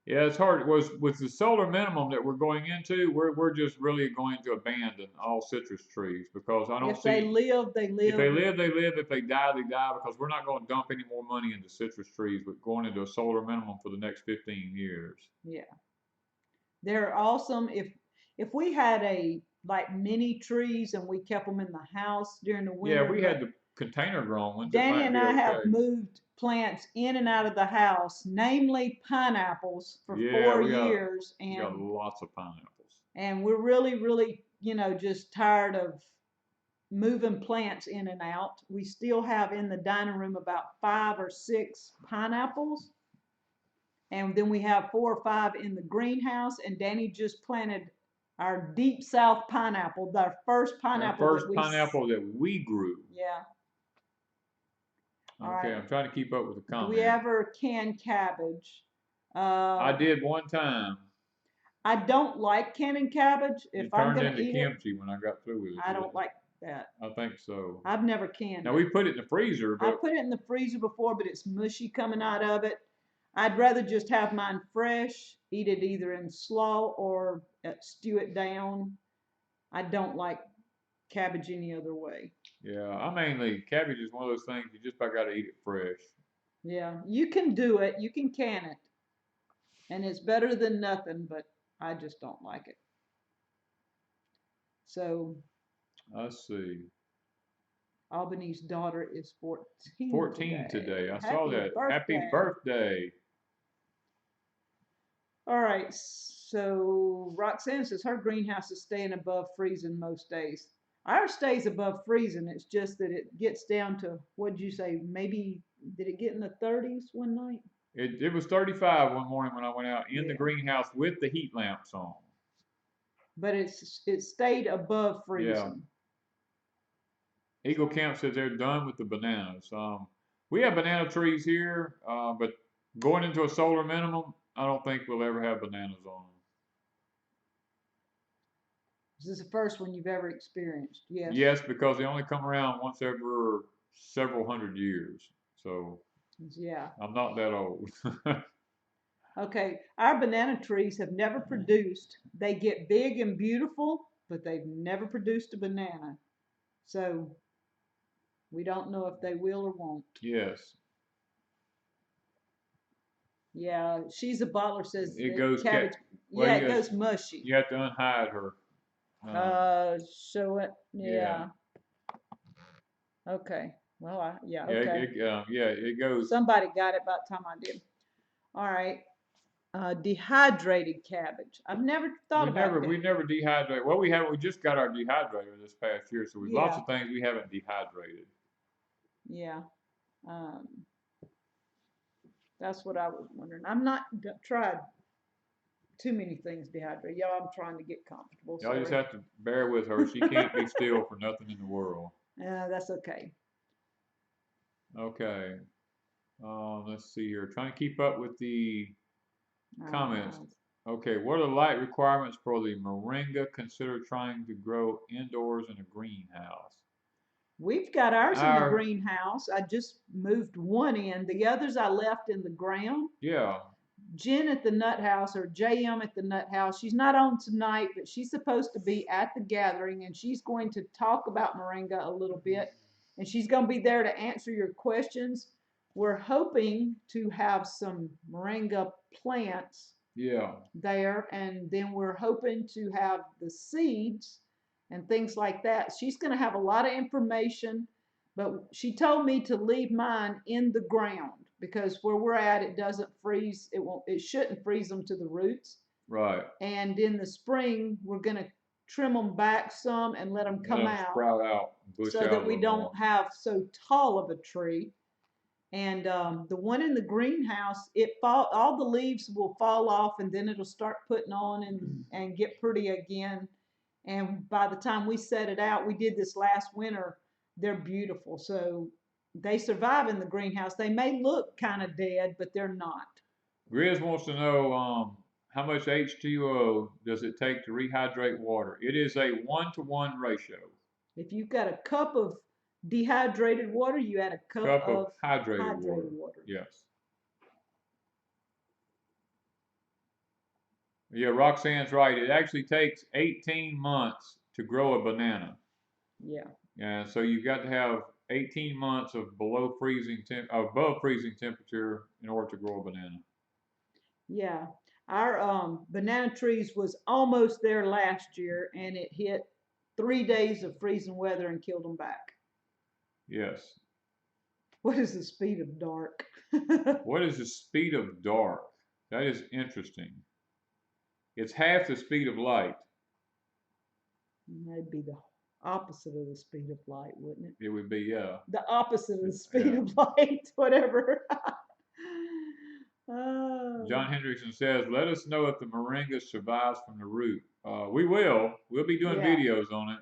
Yeah, it's hard. It was with the solar minimum that we're going into, we're just really going to abandon all citrus trees because I don't If they see live, they if they live. live, they live. If they die, they die because we're not going to dump any more money into citrus trees, but going into a solar minimum for the next 15 years. Yeah. They're awesome. If we had a like mini trees and we kept them in the house during the Yeah, if winter, we but had the container grown ones, it Danny might and be I have okay. moved plants in and out of the house, namely pineapples, for Yeah, 4 years, we got lots of pineapples. and we're really, really, just tired of moving plants in and out. We still have in the dining room about 5 or 6 pineapples, and then we have 4 or 5 in the greenhouse. And Danny just planted Our Deep South pineapple, the first Our pineapple first that we. pineapple that we grew. Yeah. All Okay, right. I'm trying to keep up with the Do we comment. ever can cabbage? I did one time. I don't like canning cabbage. If It I'm turned gonna into eat it, kimchi when I got through with it, I didn't don't it? like that. I think so. I've never canned Now it. we put it in the freezer, I but put it in the freezer before, but it's mushy coming out of it. I'd rather just have mine fresh, eat it either in slaw or stew it down. I don't like cabbage any other way. yeah, I mainly cabbage is one of those things you just about got to eat it fresh. Yeah, you can do it. You can can it, and it's better than nothing. But I just don't like it. So Let's see. Albany's daughter is 14 14 today. today. I saw Happy that. Happy birthday. birthday. All right, so Roxanne says her greenhouse is staying above freezing most days. Ours stays above freezing. It's just that it gets down to, what'd you say, maybe, did it get in the 30s one night? It was 35 one morning when I went out in the Yeah. greenhouse with the heat lamps on. But it stayed above Yeah. freezing. Eagle Camp says they're done with the bananas. We have banana trees here, but going into a solar minimum, I don't think we'll ever have bananas on them. Is this the first one you've ever experienced? Yes. Yes, because they only come around once every several hundred years. So Yeah. I'm not that old. Okay, our banana trees have never produced. They get big and beautiful, but they've never produced a banana. So we don't know if they will or won't. Yes. Yeah, she's a baller says It that goes cabbage. well, Yeah, it yes, goes mushy. you have to unhide her. Show it. Yeah. Yeah. Okay. Well, yeah. Yeah, Okay. it goes. Somebody got it by the time I did. All right. Dehydrated cabbage. I've never thought about that. We never dehydrate. Well, we just got our dehydrator this past year, so we've lots Yeah. of things we haven't dehydrated. Yeah. Um, that's what I was wondering. I'm not tried too many things dehydrated. Y'all, I'm trying to get comfortable. Y'all just Sorry. have to bear with her. She can't be still for nothing in the world. That's okay. Okay. Let's see here. Trying to keep up with the comments. Okay, what are the light requirements for the moringa? Consider trying to grow indoors in a greenhouse. We've got ours in the greenhouse. I just moved one in. The others I left in the ground. Yeah. Jen at the Nut House, or JM at the Nut House, she's not on tonight, but she's supposed to be at the gathering, and she's going to talk about moringa a little bit, and she's going to be there to answer your questions. We're hoping to have some moringa plants there, and then we're hoping to have the seeds and things like that. She's going to have a lot of information, but she told me to leave mine in the ground because where we're at, it doesn't freeze. It shouldn't freeze them to the roots. Right. And in the spring, we're going to trim them back some and let them come out. Sprout out, bush so out that we don't have so tall of a tree. And the one in the greenhouse, all the leaves will fall off, and then it'll start putting on and get pretty again. And by the time we set it out, we did this last winter, they're beautiful. So they survive in the greenhouse. They may look kind of dead, but they're not. Grizz wants to know how much H2O does it take to rehydrate water? It is a 1-to-1 ratio. If you've got a cup of dehydrated water, you add a cup of hydrated water. Yes. Yeah, Roxanne's right. It actually takes 18 months to grow a banana. Yeah. Yeah, so you've got to have 18 months of above freezing temperature in order to grow a banana. Yeah. Our banana trees was almost there last year, and it hit 3 days of freezing weather and killed them back. Yes. What is the speed of dark? What is the speed of dark? That is interesting. It's half the speed of light. That'd be the opposite of the speed of light, wouldn't it? It would be, yeah. The opposite of the speed of light, whatever. John Hendrickson says, let us know if the moringa survives from the root. We will. We'll be doing Yeah. videos on it.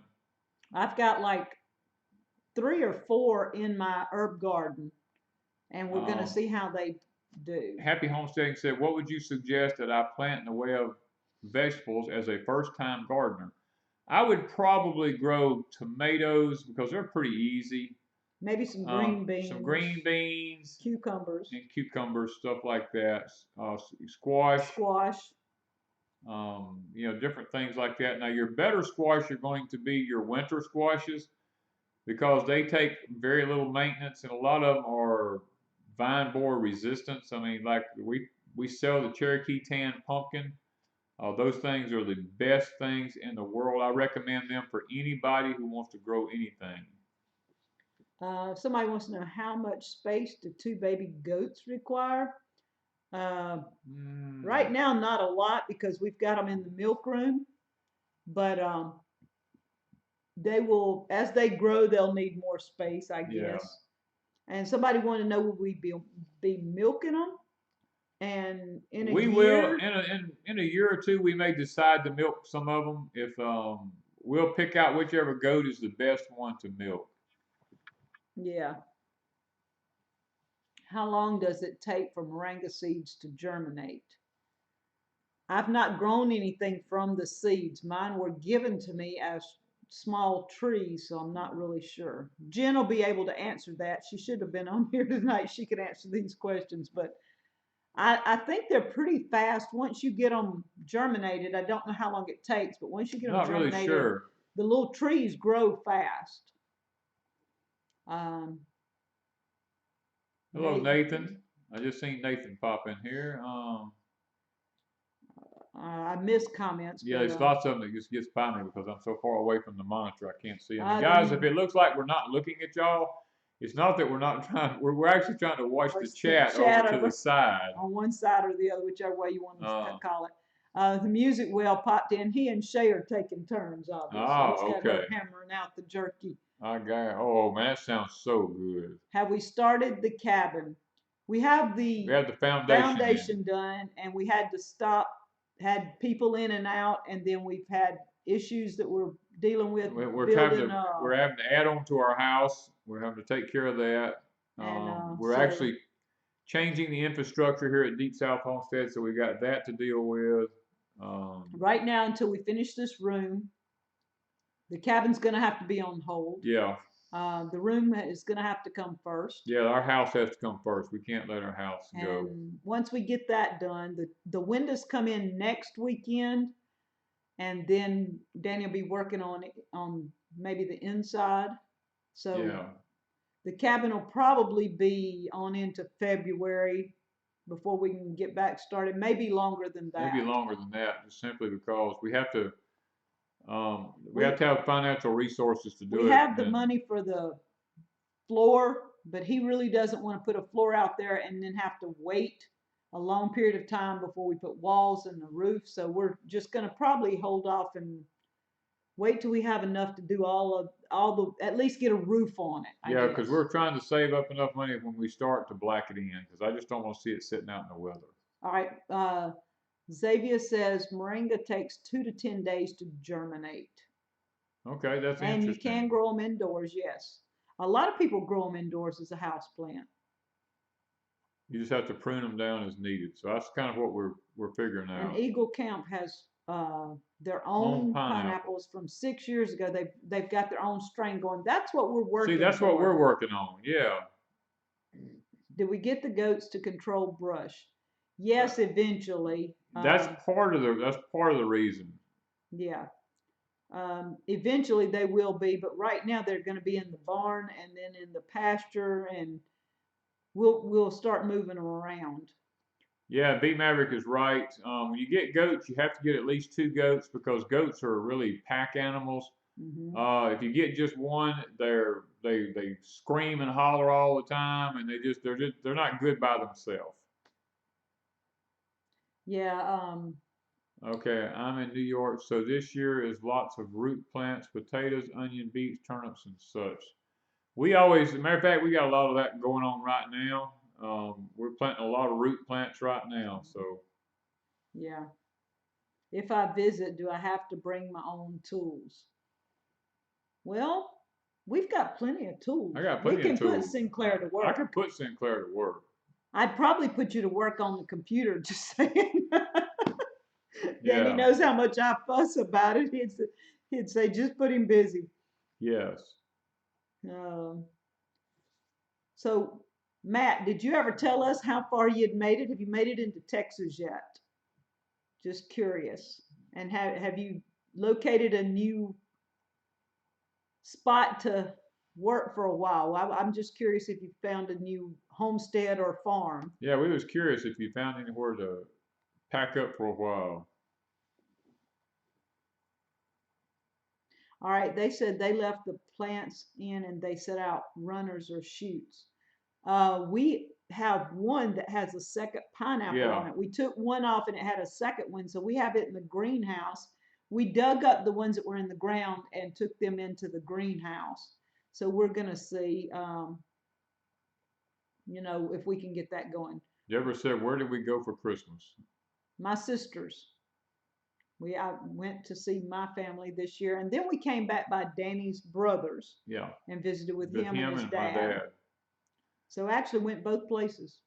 I've got like 3 or 4 in my herb garden, and we're gonna Um, see how they do. Happy Homesteading said, what would you suggest that I plant in the way of vegetables as a first-time gardener? I would probably grow tomatoes because they're pretty easy. Maybe some green Some green beans, beans cucumbers, and cucumbers, stuff like that. Squash, squash. different things like that. Now, your better squash are going to be your winter squashes because they take very little maintenance, and a lot of them are vine borer resistance. I mean, like we sell the Cherokee tan pumpkin. Those things are the best things in the world. I recommend them for anybody who wants to grow anything. Somebody wants to know how much space do 2 baby goats require. Right now, not a lot because we've got them in the milk room, but they will, as they grow, they'll need more space, I Yeah. guess. And somebody wanted to know, will we be milking them? And in a We year, will in a year or two. We may decide to milk some of them. If we'll pick out whichever goat is the best one to milk. yeah. How long does it take for moringa seeds to germinate? I've not grown anything from the seeds. Mine were given to me as small trees, so I'm not really sure. Jen will be able to answer that. She should have been on here tonight. She could answer these questions, but I think they're pretty fast once you get them germinated. I don't know how long it takes, but once you get them Not really germinated, sure. the little trees grow fast. Um, Hello, Nathan. I just seen Nathan pop in here. I miss comments. Yeah, but, there's lots of them that just gets by me because I'm so far away from the monitor I can't see them. And the guys, if it looks like we're not looking at y'all, it's not that we're not trying. We're actually trying to watch the chat over to the side. on one side or the other, whichever way you want to call it. The music well popped in. He and Shay are taking turns, obviously. He's got her hammering out the jerky. I got. Oh man, that sounds so good. Have we started the cabin? We have the foundation done, and we had to stop. Had people in and out, and then we've had issues that we're dealing with. We're having to add on to our house. We're having to take care of that. We're actually changing the infrastructure here at Deep South Homestead, so we got that to deal with. Right now, until we finish this room, the cabin's going to have to be on hold. Yeah. The room is going to have to come first. Yeah, our house has to come first. We can't let our house go. And once we get that done, the windows come in next weekend, and then Danny will be working on maybe the inside. So yeah. The cabin will probably be on into February before we can get back started. Maybe longer than that. Maybe longer than that, just simply because we have to have financial resources to do it. We have the money for the floor, but he really doesn't want to put a floor out there and then have to wait a long period of time before we put walls and the roof. So we're just going to probably hold off and wait till we have enough to do at least get a roof on it. Yeah, because we're trying to save up enough money when we start to black it in, because I just don't want to see it sitting out in the weather. All right. Xavier says moringa takes 2 to 10 days to germinate. Okay, that's interesting. And you can grow them indoors, yes. A lot of people grow them indoors as a house plant. You just have to prune them down as needed. So that's kind of what we're figuring out. And Eagle Camp has their own pineapples from 6 years ago. They've got their own strain going. That's what we're working on. See, that's what we're working on. Yeah. Did we get the goats to control brush? Yes, eventually. That's part of the reason. Yeah. Eventually they will be, but right now they're going to be in the barn and then in the pasture, and we'll start moving them around. Yeah, B Maverick is right. When you get goats, you have to get at least 2 goats because goats are really pack animals. Mm-hmm. If you get just one, they scream and holler all the time, and they're not good by themselves. Yeah. Okay, I'm in New York, so this year is lots of root plants, potatoes, onion, beets, turnips, and such. As a matter of fact, we got a lot of that going on right now. We're planting a lot of root plants right now, so Yeah. If I visit, do I have to bring my own tools? Well, we've got plenty of tools. I got We plenty of can put tools. Sinclair to I can work. put Sinclair to work. I'd probably put you to work on the computer, just saying. Then he Yeah. knows how much I fuss about it. He'd say, just put him busy. Yes. Um, so, Matt, did you ever tell us how far you'd made it? Have you made it into Texas yet? Just curious. And have you located a new spot to work for a while? I'm just curious if you found a new homestead or farm. Yeah, we was curious if you found anywhere to pack up for a while. All right, they said they left the plants in and they set out runners or shoots. We have one that has a second pineapple Yeah. on it. We took one off and it had a second one, so we have it in the greenhouse. We dug up the ones that were in the ground and took them into the greenhouse. So we're gonna see, if we can get that going. You ever said, where did we go for Christmas? My sisters, I went to see my family this year, and then we came back by Danny's brothers Yeah. and visited with With him and him his and my dad. dad. So actually went both places.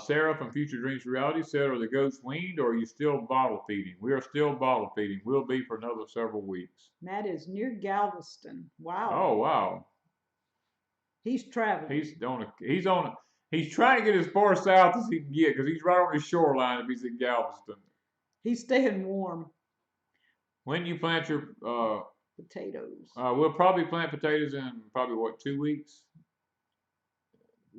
Sarah from Future Dreams Reality said, are the goats weaned or are you still bottle feeding? We are still bottle feeding. We'll be for another several weeks. That is near Galveston. Wow. Oh, wow. He's traveling. He's trying to get as far south as he can get because he's right on the shoreline if he's in Galveston. He's staying warm. When you plant your Potatoes. we'll probably plant potatoes in probably 2 weeks?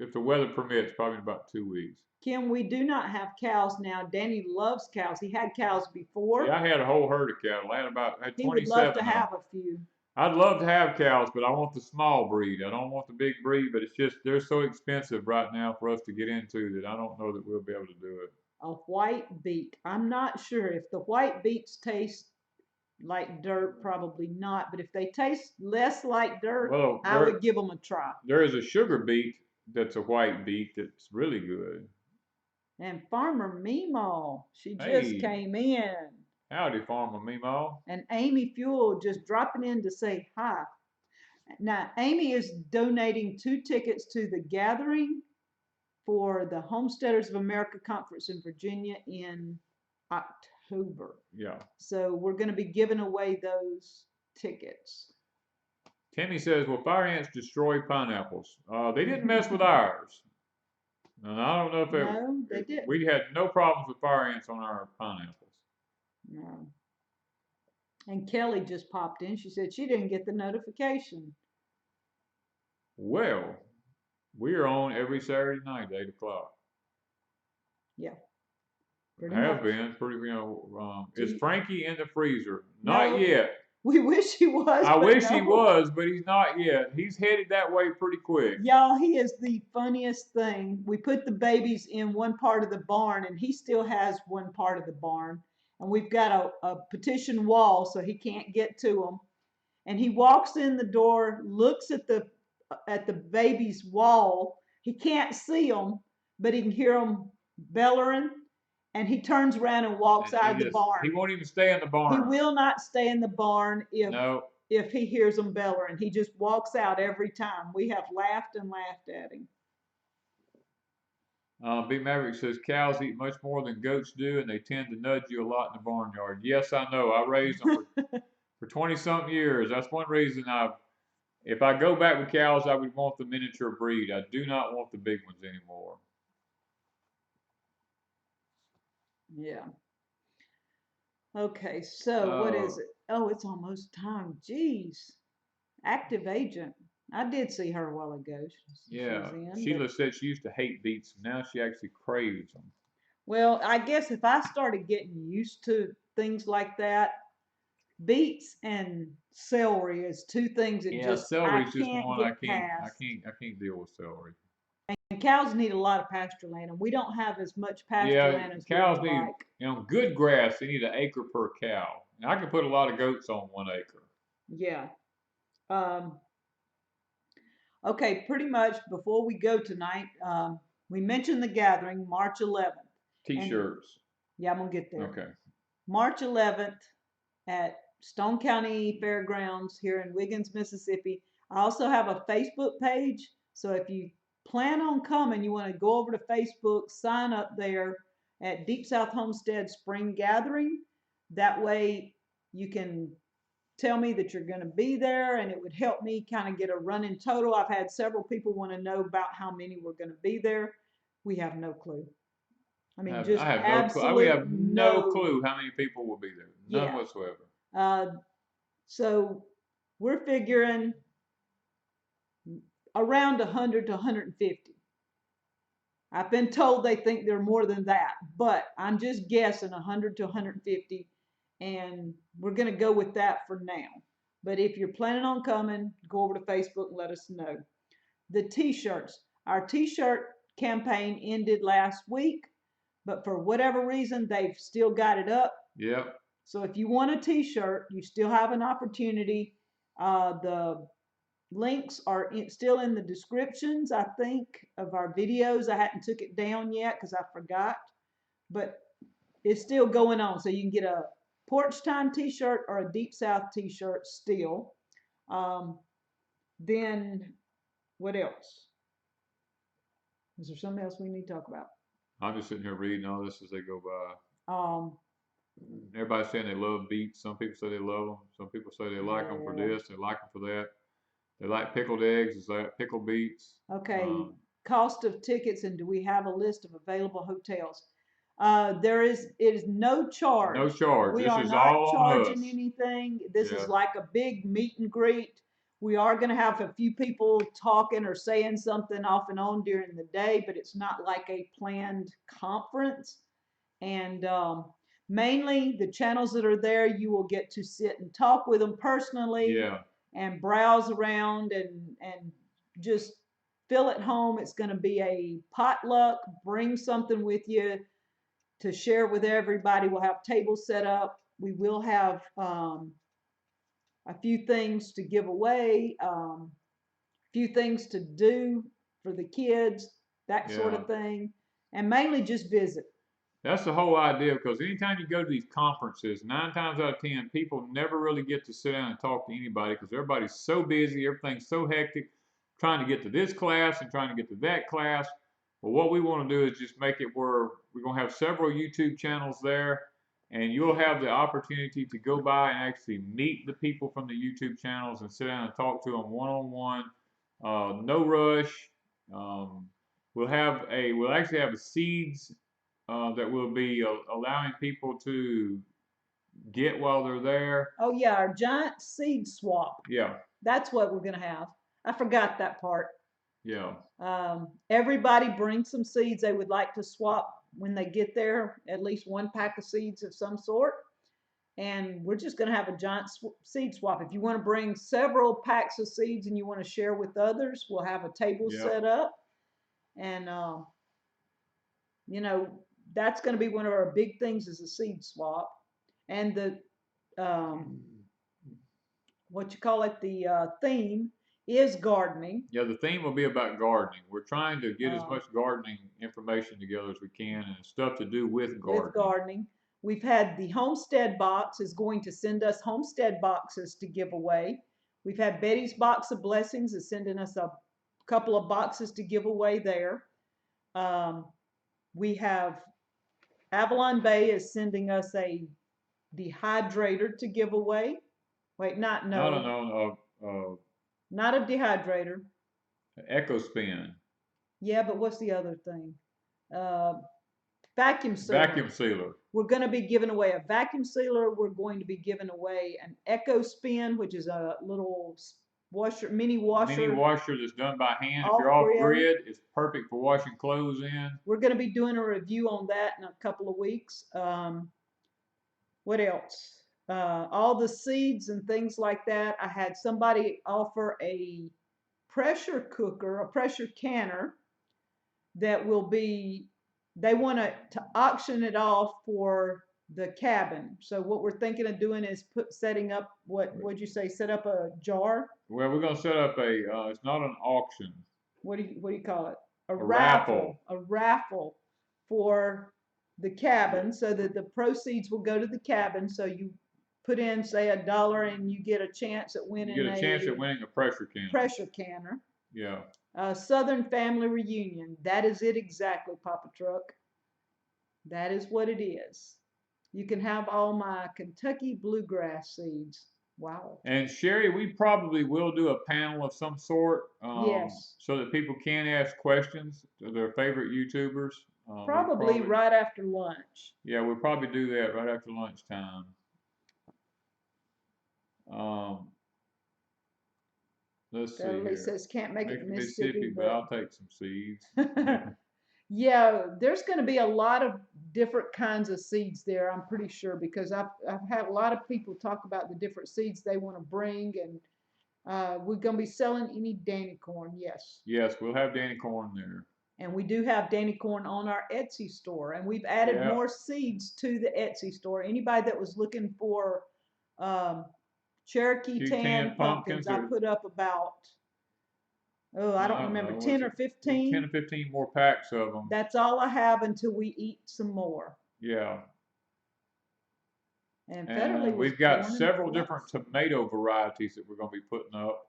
If the weather permits, probably in about 2 weeks. Kim, we do not have cows now. Danny loves cows. He had cows before. Yeah, I had a whole herd of cattle. I had He would love 27 to of have them. a few. I'd love to have cows, but I want the small breed. I don't want the big breed, but it's just they're so expensive right now for us to get into that I don't know that we'll be able to do it. A white beet. I'm not sure if the white beets taste like dirt, probably not. But if they taste less like dirt, Well, I would give them a try. there is a sugar beet that's a white beet that's really good. And Farmer Meemaw, she just Hey. came in. Howdy, Farmer Meemaw. And Amy Fuel just dropping in to say hi. Now, Amy is donating 2 tickets to the gathering for the Homesteaders of America Conference in Virginia in October. Yeah. So we're going to be giving away those tickets. Timmy says, will fire ants destroy pineapples? They didn't mess with ours. And I don't know if No, they didn't. We had no problems with fire ants on our pineapples. No. And Kelly just popped in. She said she didn't get the notification. Well, we are on every Saturday night at 8 o'clock. Yeah. Have been pretty, is Frankie in the freezer? Not yet. We wish he was. I wish he was, but he's not yet. He's headed that way pretty quick. Y'all, he is the funniest thing. We put the babies in one part of the barn, and he still has one part of the barn. And we've got a partition wall, so he can't get to them. And he walks in the door, looks at the baby's wall. He can't see them, but he can hear them bellowing. And he turns around and walks out of the barn. He won't even stay in the barn. He will not stay in the barn if he hears them bellowing. He just walks out every time. We have laughed and laughed at him. Big Maverick says cows eat much more than goats do, and they tend to nudge you a lot in the barnyard. Yes, I know. I raised them for 20-something years. That's one reason if I go back with cows, I would want the miniature breed. I do not want the big ones anymore. Yeah. Okay, so what is it? Oh, it's almost time. Jeez. Active agent. I did see her a while ago. Yeah. Sheila said she used to hate beets. Now she actually craves them. Well, I guess if I started getting used to things like that, beets and celery is 2 things that celery is just one I can't deal with celery. And cows need a lot of pasture land, and we don't have as much pasture land as cows we need, like. Good grass. They need 1 acre per cow. And I can put a lot of goats on 1 acre. Yeah. Okay, pretty much before we go tonight, We mentioned the gathering, March 11th. T-shirts. Yeah, I'm gonna get there. Okay. March 11th at Stone County Fairgrounds here in Wiggins, Mississippi. I also have a Facebook page, so if you plan on coming, you want to go over to Facebook, sign up there at Deep South Homestead Spring Gathering. That way you can tell me that you're going to be there, and it would help me kind of get a running total. I've had several people want to know about how many we're going to be there. We have no clue. I mean, just I have no clue. We absolute have no clue how many people will be there. None Yeah. whatsoever. So we're figuring around 100 to 150. I've been told they think they're more than that, but I'm just guessing 100 to 150, and we're going to go with that for now. But if you're planning on coming, go over to Facebook and let us know. The t-shirts. Our t-shirt campaign ended last week, but for whatever reason, they've still got it up. Yep. So if you want a t-shirt, you still have an opportunity. The links are still in the descriptions, I think, of our videos. I hadn't took it down yet because I forgot, but it's still going on. So you can get a Porch Time t-shirt or a Deep South t-shirt still. Then what else? Is there something else we need to talk about? I'm just sitting here reading all this as they go by. Um, Everybody's saying they love beets. Some people say they love them. Some people say they like them for this, they like them for that. They like pickled eggs, they like pickled beets. Okay, cost of tickets, and do we have a list of available hotels? It is no charge. No charge. We This are is not all charging on us. anything. This Yeah. is like a big meet and greet. We are going to have a few people talking or saying something off and on during the day, but it's not like a planned conference. And mainly the channels that are there, you will get to sit and talk with them personally. Yeah. And browse around and just feel at home. It's going to be a potluck. Bring something with you to share with everybody. We'll have tables set up. We will have a few things to give away, a few things to do for the kids, that sort of thing, and mainly just visit. That's the whole idea, because anytime you go to these conferences, 9 times out of 10, people never really get to sit down and talk to anybody because everybody's so busy, everything's so hectic, trying to get to this class and trying to get to that class. But what we want to do is just make it where we're going to have several YouTube channels there, and you'll have the opportunity to go by and actually meet the people from the YouTube channels and sit down and talk to them one-on-one. No rush. We'll actually have a seeds that will be allowing people to get while they're there. Oh yeah, our giant seed swap. Yeah. That's what we're gonna have. I forgot that part. Yeah. Everybody brings some seeds they would like to swap when they get there, at least one pack of seeds of some sort. And we're just going to have a giant seed swap. If you want to bring several packs of seeds and you want to share with others, we'll have a table set up. And, you know, that's going to be one of our big things is a seed swap. And the, the theme is gardening. Yeah, the theme will be about gardening. We're trying to get as much gardening information together as we can and stuff to do with gardening. We've had the Homestead box is going to send us Homestead boxes to give away. We've had Betty's Box of Blessings is sending us a couple of boxes to give away there. We have Avalon Bay is sending us a dehydrator to give away. Wait, not a dehydrator. Echo spin. Yeah, but what's the other thing? Vacuum sealer. Vacuum sealer. We're going to be giving away a vacuum sealer. We're going to be giving away an Echo Spin, which is a little washer, mini washer. Mini washer that's done by hand. If you're off grid, it's perfect for washing clothes in. We're going to be doing a review on that in a couple of weeks. What else? All the seeds and things like that. I had somebody offer a pressure cooker, a pressure canner that will be, they want to auction it off for the cabin. So what we're thinking of doing is setting up, what would you say, set up a jar? Well, we're going to set up it's not an auction. What do you call it? a raffle for the cabin, so that the proceeds will go to the cabin. So you put in, say, $1 and you get a chance at You winning get a chance at winning a pressure canner. pressure canner. Yeah. Southern family reunion. That is it exactly, Papa Truck. That is what it is. You can have all my Kentucky bluegrass seeds. Wow. And Sherry, we probably will do a panel of some sort, Yes. so that people can ask questions to their favorite YouTubers. Probably right after lunch. Yeah, we'll probably do that right after lunchtime. Let's see Beverly here. says can't make it to Mississippi, but I'll take some seeds. Yeah, there's going to be a lot of different kinds of seeds there, I'm pretty sure, because I've had a lot of people talk about the different seeds they want to bring, and we're going to be selling any Danny corn, yes. Yes, we'll have Danny corn there. And we do have Danny corn on our Etsy store, and we've added more seeds to the Etsy store. Anybody that was looking for Cherokee tan pumpkins, I put up about, I don't remember, 10 or 15? 10 or 15 more packs of them. That's all I have until we eat some more. Yeah. And Federally we've got several different tomato varieties that we're going to be putting up.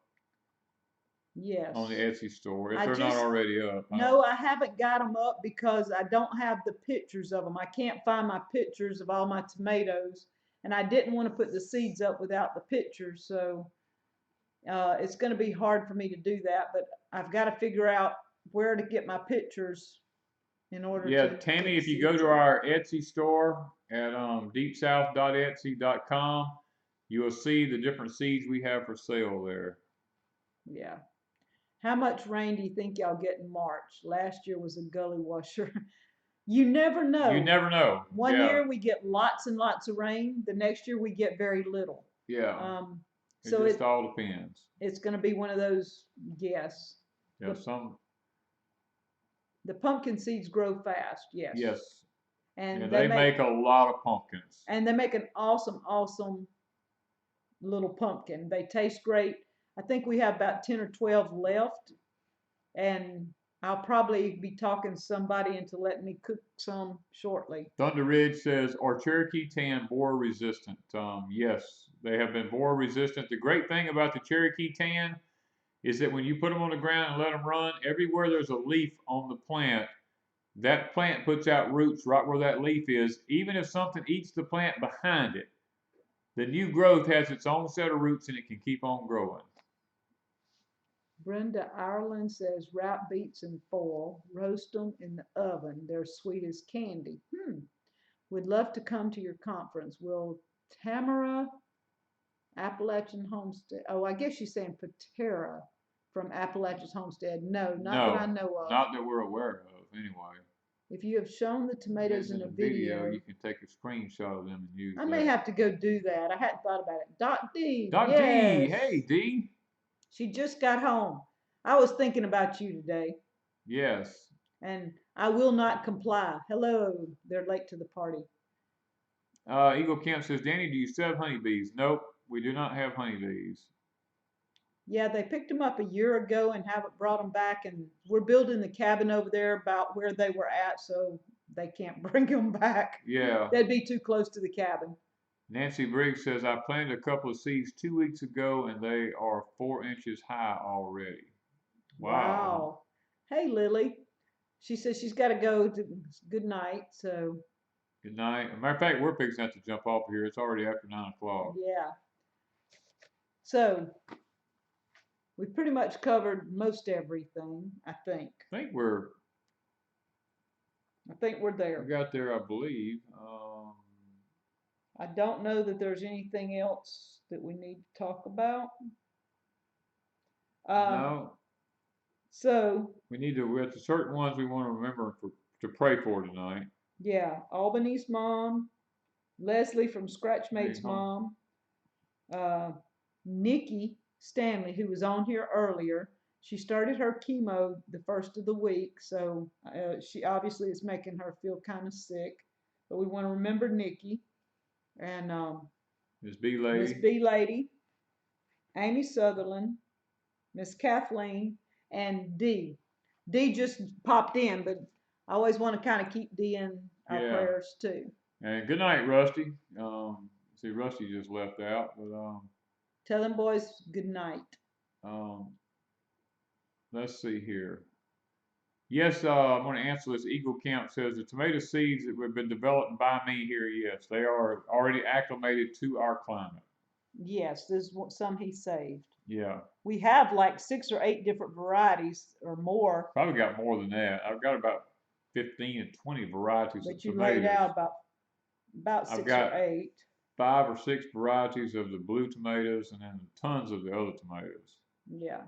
Yes. On the Etsy store, if they're not already up. No, I haven't got them up because I don't have the pictures of them. I can't find my pictures of all my tomatoes, and I didn't want to put the seeds up without the pictures, so it's going to be hard for me to do that, but I've got to figure out where to get my pictures in order to. Yeah, Tammy, if you go to our Etsy store at deepsouth.etsy.com, you will see the different seeds we have for sale there. Yeah. How much rain do you think y'all get in March? Last year was a gully washer. You never know. You never know. One year we get lots and lots of rain. The next year we get very little. Yeah. So it just all depends. It's going to be one of those, yes. Yeah, the pumpkin seeds grow fast, yes. Yes. And they make a lot of pumpkins. And they make an awesome, awesome little pumpkin. They taste great. I think we have about 10 or 12 left, and I'll probably be talking to somebody into letting me cook some shortly. Thunder Ridge says, are Cherokee tan borer resistant? Yes, they have been borer resistant. The great thing about the Cherokee tan is that when you put them on the ground and let them run, everywhere there's a leaf on the plant, that plant puts out roots right where that leaf is. Even if something eats the plant behind it, the new growth has its own set of roots and it can keep on growing. Brenda Ireland says wrap beets in foil, roast them in the oven. They're sweet as candy. Would love to come to your conference. Will Tamara Appalachian Homestead? Oh, I guess she's saying Patera from Appalachian Homestead. No, not that I know of. Not that we're aware of, anyway. If you have shown the tomatoes in a video, you can take a screenshot of them and use I may have to go do that. I hadn't thought about it. Doc D. Doc yes. D. Hey, D. She just got home. I was thinking about you today. Yes. And I will not comply. Hello. They're late to the party. Eagle Camp says, Danny, do you still have honeybees? Nope, we do not have honeybees. Yeah, they picked them up a year ago and haven't brought them back. And we're building the cabin over there about where they were at, so they can't bring them back. Yeah. They'd be too close to the cabin. Nancy Briggs says, I planted a couple of seeds 2 weeks ago, and they are 4 inches high already. Wow. Hey, Lily. She says she's got to go. Good night. So. Good night. As a matter of fact, we're fixing to jump off here. It's already after 9 o'clock. Yeah. So, we pretty much covered most everything, I think. I think we're there. We got there, I believe. I don't know that there's anything else that we need to talk about. No. So. We have certain ones we want to remember to pray for tonight. Yeah, Albany's mom, Leslie from Scratchmate's mom, Nikki Stanley, who was on here earlier. She started her chemo the first of the week, so she obviously is making her feel kind of sick. But we want to remember Nikki and Miss B Lady. Miss B Lady, Amy Sutherland, Miss Kathleen, and D. Dee just popped in, but I always want to kind of keep Dee in our Yeah. prayers too. And good night, Rusty. See, Rusty just left out, but Tell them boys good night. um, let's see here. Yes, I'm going to answer this. Eagle Camp says the tomato seeds that have been developed by me here, yes, they are already acclimated to our climate. Yes, there's some he saved. Yeah, We have like 6 or 8 different varieties or more, probably got more than that. I've got about 15 and 20 varieties of but you laid out tomatoes. about I've six or got eight. 5 or 6 varieties of the blue tomatoes and then tons of the other tomatoes. Yeah.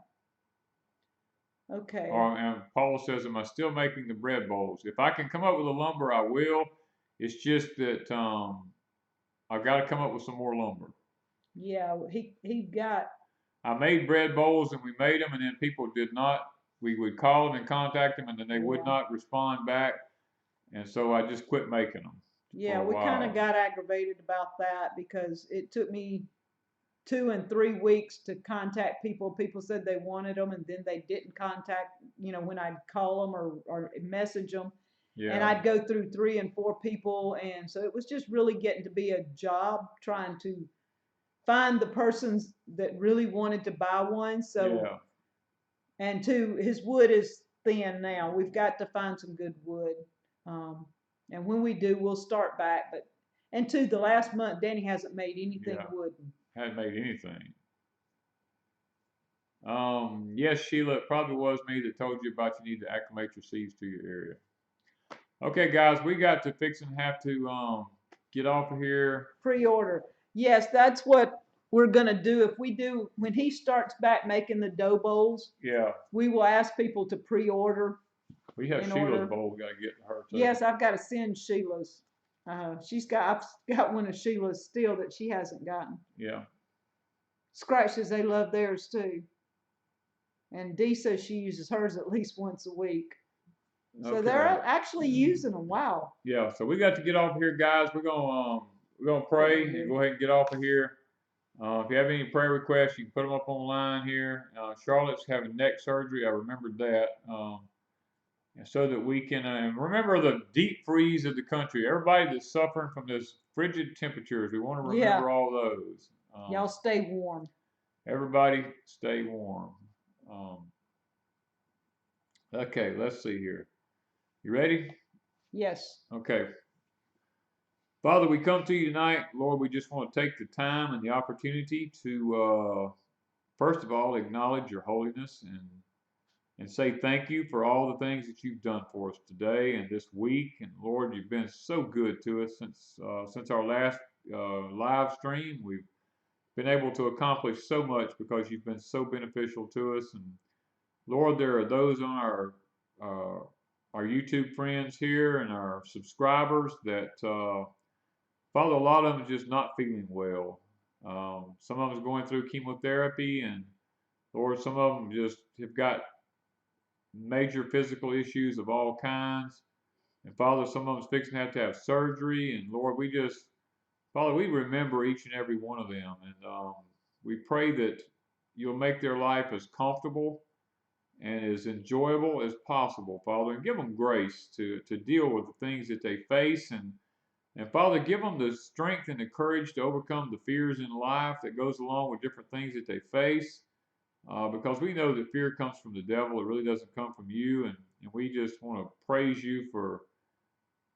Okay. And Paula says, am I still making the bread bowls? If I can come up with a lumber, I will. It's just that I've got to come up with some more lumber. Yeah, he got. I made bread bowls and we made them, and then people did not. We would call them and contact them, and then they would Yeah. not respond back, and so I just quit making them for Yeah, a we kind of while. got aggravated about that because it took me 2 and 3 weeks to contact people. People said they wanted them, and then they didn't contact. When I'd call them or message them, and Yeah, I'd go through 3 and 4 people, and so it was just really getting to be a job trying to find the persons that really wanted to buy one. So, yeah, and two, his wood is thin now. We've got to find some good wood. Um, and when we do, we'll start back. But and two, the last month, Danny hasn't made anything yeah. wooden. Hadn't made anything. Yes, Sheila, it probably was me that told you about you need to acclimate your seeds to your area. Okay, guys, we got to fix and have to get off of here. Pre-order. Yes, that's what we're gonna do. If we do, when he starts back making the dough bowls, Yeah, we will ask people to pre-order we have in Sheila's order. bowl. We got to get to her too. Yes, I've got to send Sheila's. I've got one of Sheila's still that she hasn't gotten. Yeah. Scratch says they love theirs too. And Dee says she uses hers at least once a week. So Okay. they're actually using them. Wow. Yeah. So we got to get off of here, guys. We're gonna pray and go ahead and get off of here. If you have any prayer requests, you can put them up online here. Charlotte's having neck surgery. I remembered that. And so that we can remember the deep freeze of the country. Everybody that's suffering from this frigid temperatures, we want to remember all those. Y'all stay warm. Everybody stay warm. Okay, let's see here. You ready? Yes. Okay. Father, we come to you tonight. Lord, we just want to take the time and the opportunity to, first of all, acknowledge your holiness and say thank you for all the things that you've done for us today and this week. And Lord, you've been so good to us since our last live stream. We've been able to accomplish so much because you've been so beneficial to us. And Lord, there are those on our YouTube friends here and our subscribers that, Father, a lot of them are just not feeling well. Some of them is going through chemotherapy, and Lord, some of them just have got major physical issues of all kinds. And Father, some of them's fixing to have surgery. And Lord, Father, we remember each and every one of them. And we pray that you'll make their life as comfortable and as enjoyable as possible, Father, and give them grace to deal with the things that they face. And Father, give them the strength and the courage to overcome the fears in life that goes along with different things that they face. Because we know that fear comes from the devil. It really doesn't come from you. And we just want to praise you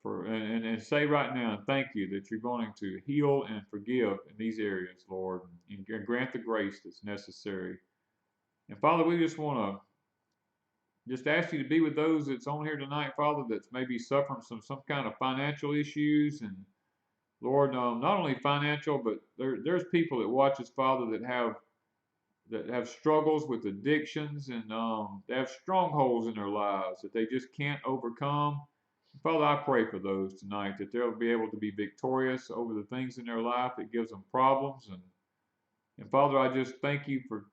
and say right now and thank you that you're going to heal and forgive in these areas, Lord, and grant the grace that's necessary. And Father, we just want to just ask you to be with those that's on here tonight, Father, that's maybe suffering some kind of financial issues. And Lord, not only financial, but there's people that watch us, Father, that have struggles with addictions and they have strongholds in their lives that they just can't overcome. Father, I pray for those tonight that they'll be able to be victorious over the things in their life that gives them problems. And Father, I just thank you for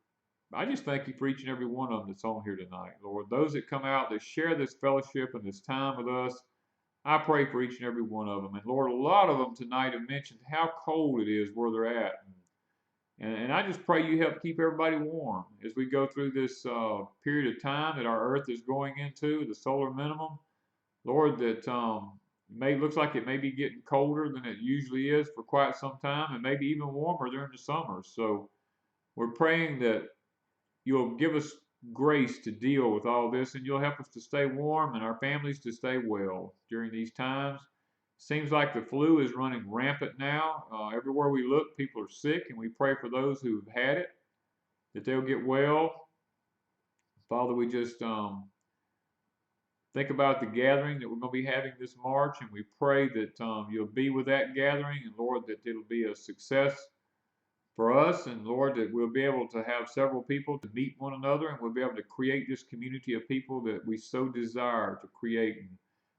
each and every one of them that's on here tonight, Lord. Those that come out, that share this fellowship and this time with us, I pray for each and every one of them. And Lord, a lot of them tonight have mentioned how cold it is where they're at. And I just pray you help keep everybody warm as we go through this period of time that our Earth is going into, the solar minimum. Lord, that looks like it may be getting colder than it usually is for quite some time, and maybe even warmer during the summer. So we're praying that you'll give us grace to deal with all this, and you'll help us to stay warm and our families to stay well during these times. Seems like the flu is running rampant now. Everywhere we look, people are sick, and we pray for those who've had it that they'll get well. Father, we just think about the gathering that we're going to be having this March, and we pray that you'll be with that gathering, and Lord, that it'll be a success for us, and Lord, that we'll be able to have several people to meet one another, and we'll be able to create this community of people that we so desire to create. And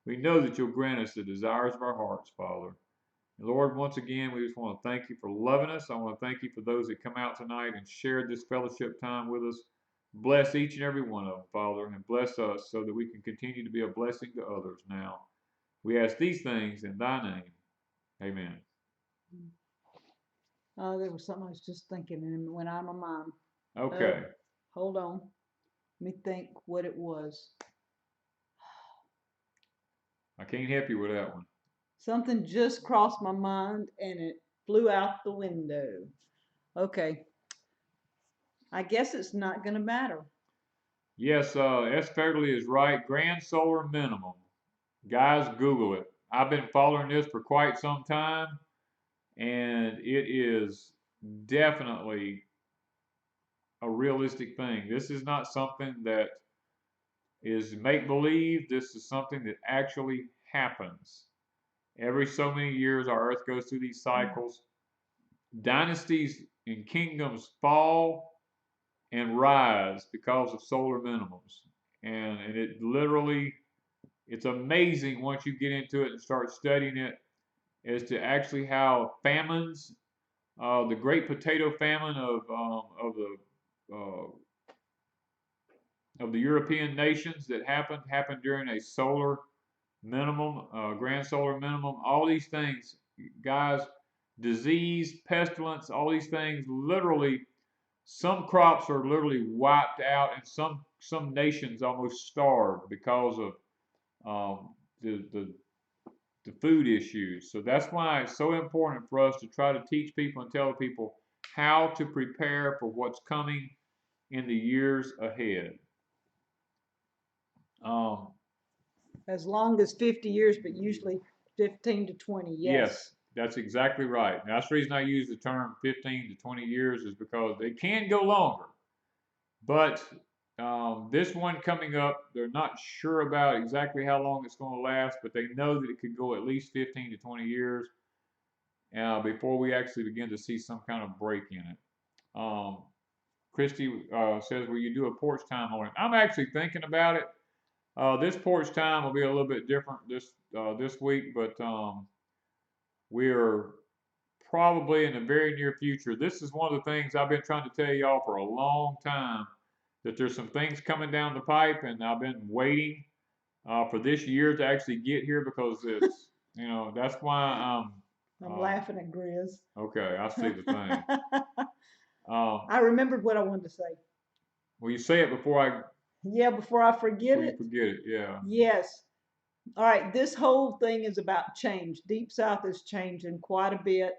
we know that you'll grant us the desires of our hearts, Father. And Lord, once again, we just want to thank you for loving us. I want to thank you for those that come out tonight and share this fellowship time with us. Bless each and every one of them, Father, and bless us so that we can continue to be a blessing to others now. We ask these things in thy name. Amen. Oh, there was something I was just thinking and it went out of my mind. Okay. Hold on. Let me think what it was. I can't help you with that one. Something just crossed my mind and it flew out the window. Okay. I guess it's not going to matter. Yes, S. Fairley is right. Grand solar minimum. Guys, Google it. I've been following this for quite some time, and it is definitely a realistic thing. This is not something that is make believe. This is something that actually happens. Every so many years, our Earth goes through these cycles. Dynasties and kingdoms fall and rise because of solar minimums. And it literally, it's amazing once you get into it and start studying it as to actually how famines, the Great Potato Famine of the European nations that happened during a solar minimum, grand solar minimum. All these things, guys, disease, pestilence, all these things. Literally, some crops are literally wiped out, and some nations almost starved because of the food issues. So that's why it's so important for us to try to teach people and tell people how to prepare for what's coming in the years ahead. As long as 50 years, but usually 15 to 20. Yes, that's exactly right. Now, that's the reason I use the term 15 to 20 years is because they can go longer. But this one coming up, they're not sure about exactly how long it's going to last, but they know that it could go at least 15 to 20 years before we actually begin to see some kind of break in it. Christy says, will you do a porch time on it? I'm actually thinking about it. This porch time will be a little bit different this week, but we're probably in the very near future. This is one of the things I've been trying to tell y'all for a long time, that there's some things coming down the pipe, and I've been waiting for this year to actually get here because it's, that's why I'm laughing at Grizz. Okay, I see the thing. I remembered what I wanted to say. Well, you say it before before I forget before it. you forget it, yeah. Yes. All right, this whole thing is about change. Deep South is changing quite a bit.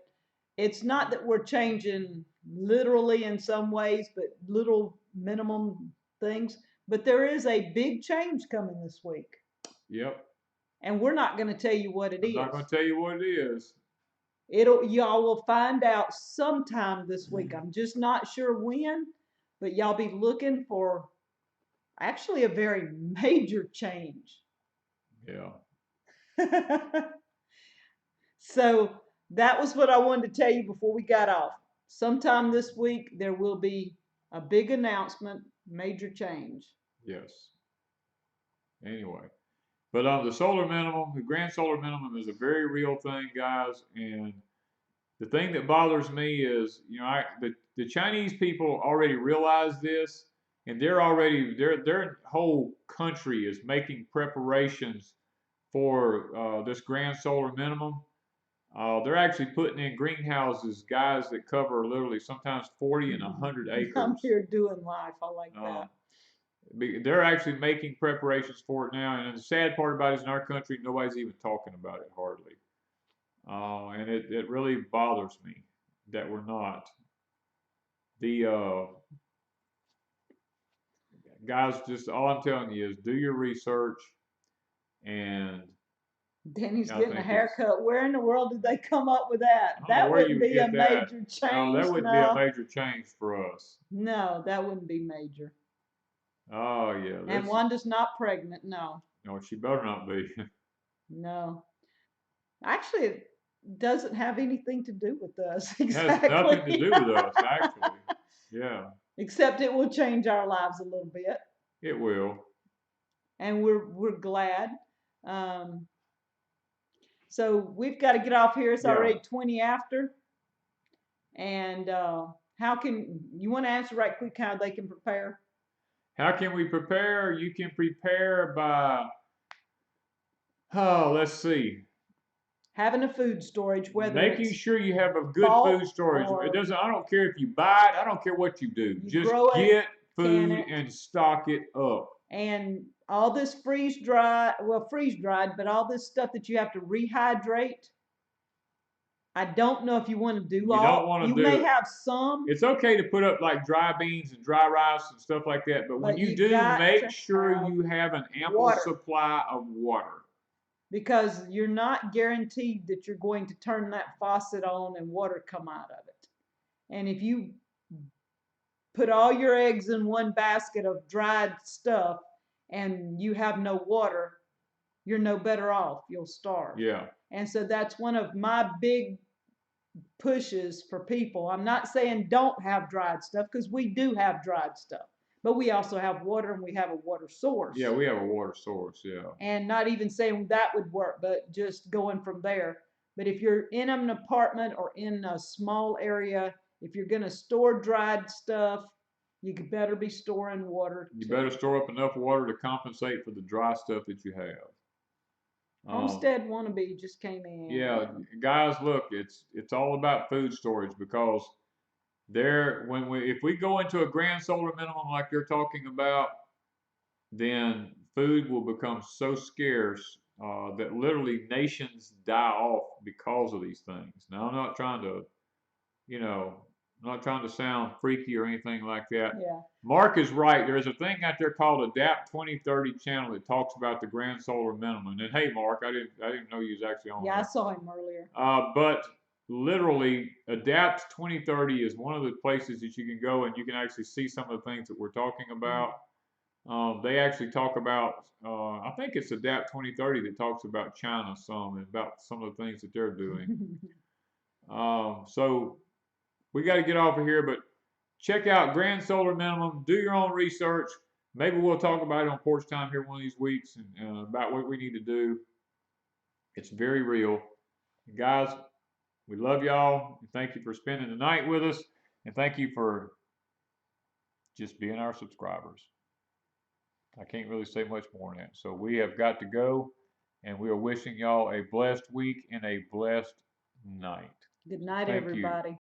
It's not that we're changing literally in some ways, but little minimum things. But there is a big change coming this week. Yep. And we're not going to tell you what it is. I'm not going to tell you what it is. Y'all will find out sometime this week. I'm just not sure when, but y'all be looking for actually a very major change. Yeah. So that was what I wanted to tell you before we got off. Sometime this week there will be a big announcement, major change. Yes. Anyway, but the solar minimum, the grand solar minimum, is a very real thing, guys. And the thing that bothers me is, the Chinese people already realize this, and their whole country is making preparations for this grand solar minimum. They're actually putting in greenhouses, guys that cover literally sometimes 40 and 100 I'm acres. here doing life. I like Um, that. they're actually making preparations for it now, and the sad part about it is in our country, nobody's even talking about it hardly. And it really bothers me that we're not. The guys, just all I'm telling you is do your research, and Danny's I getting a think it's, haircut. Where in the world did they come up with that? I don't know That where you wouldn't would be a get that. major No, that change. wouldn't be a No, major change for us. no, that wouldn't be major. Oh yeah, And this. Wanda's not pregnant. No, No, she better not be. no. Actually, it doesn't have anything to do with us It has nothing to exactly. do with us, actually. Yeah, Except it will change our lives a little bit, it will. and we're glad. Um, so we've got to get off here. It's Yeah. already 20 after. And how can you want to answer right quick how they can prepare? How can we prepare? You can prepare by, oh, let's see, Having a food storage, whether making it's sure you have a good food bulk storage. It or doesn't. I don't care if you buy it. I don't care what you do. you Just grow it, get can food it, and stock it up. and all this freeze dry, well, freeze dried, but all this stuff that you have to rehydrate. I don't know if you want to do You don't all, want you to do may it. have some, It's okay to put up like dry beans and dry rice and stuff like that, but when but you you do, got make to sure have you have an ample water supply of water. because you're not guaranteed that you're going to turn that faucet on and water come out of it. And if you put all your eggs in one basket of dried stuff and you have no water, you're no better off. You'll starve. Yeah. And so that's one of my big pushes for people. I'm not saying don't have dried stuff because we do have dried stuff, but we also have water and we have a water source. Yeah, we have a water source. Yeah. And not even saying that would work, but just going from there. But if you're in an apartment or in a small area, if you're going to store dried stuff, you better be storing water You too. better store up enough water to compensate for the dry stuff that you have. Homestead Wannabe just came in. Yeah, guys, look, it's all about food storage because there when we if we go into a grand solar minimum like you're talking about, then food will become so scarce that literally nations die off because of these things. Now, I'm not trying to, you know, I'm not trying to sound freaky or anything like that. Yeah. Mark is right. There's a thing out there called Adapt 2030 channel that talks about the grand solar minimum. And hey, Mark, I didn't know you was actually on Yeah, I there. saw him earlier. But literally, Adapt 2030 is one of the places that you can go and you can actually see some of the things that we're talking about. They actually talk about, I think it's Adapt 2030 that talks about China some and about some of the things that they're doing. So we got to get off of here, but check out Grand Solar Minimum. Do your own research. Maybe we'll talk about it on Porch Time here one of these weeks and about what we need to do. It's very real. Guys, we love y'all. And thank you for spending the night with us. And thank you for just being our subscribers. I can't really say much more than that. So we have got to go. And we are wishing y'all a blessed week and a blessed night. Good night, Thank you. everybody.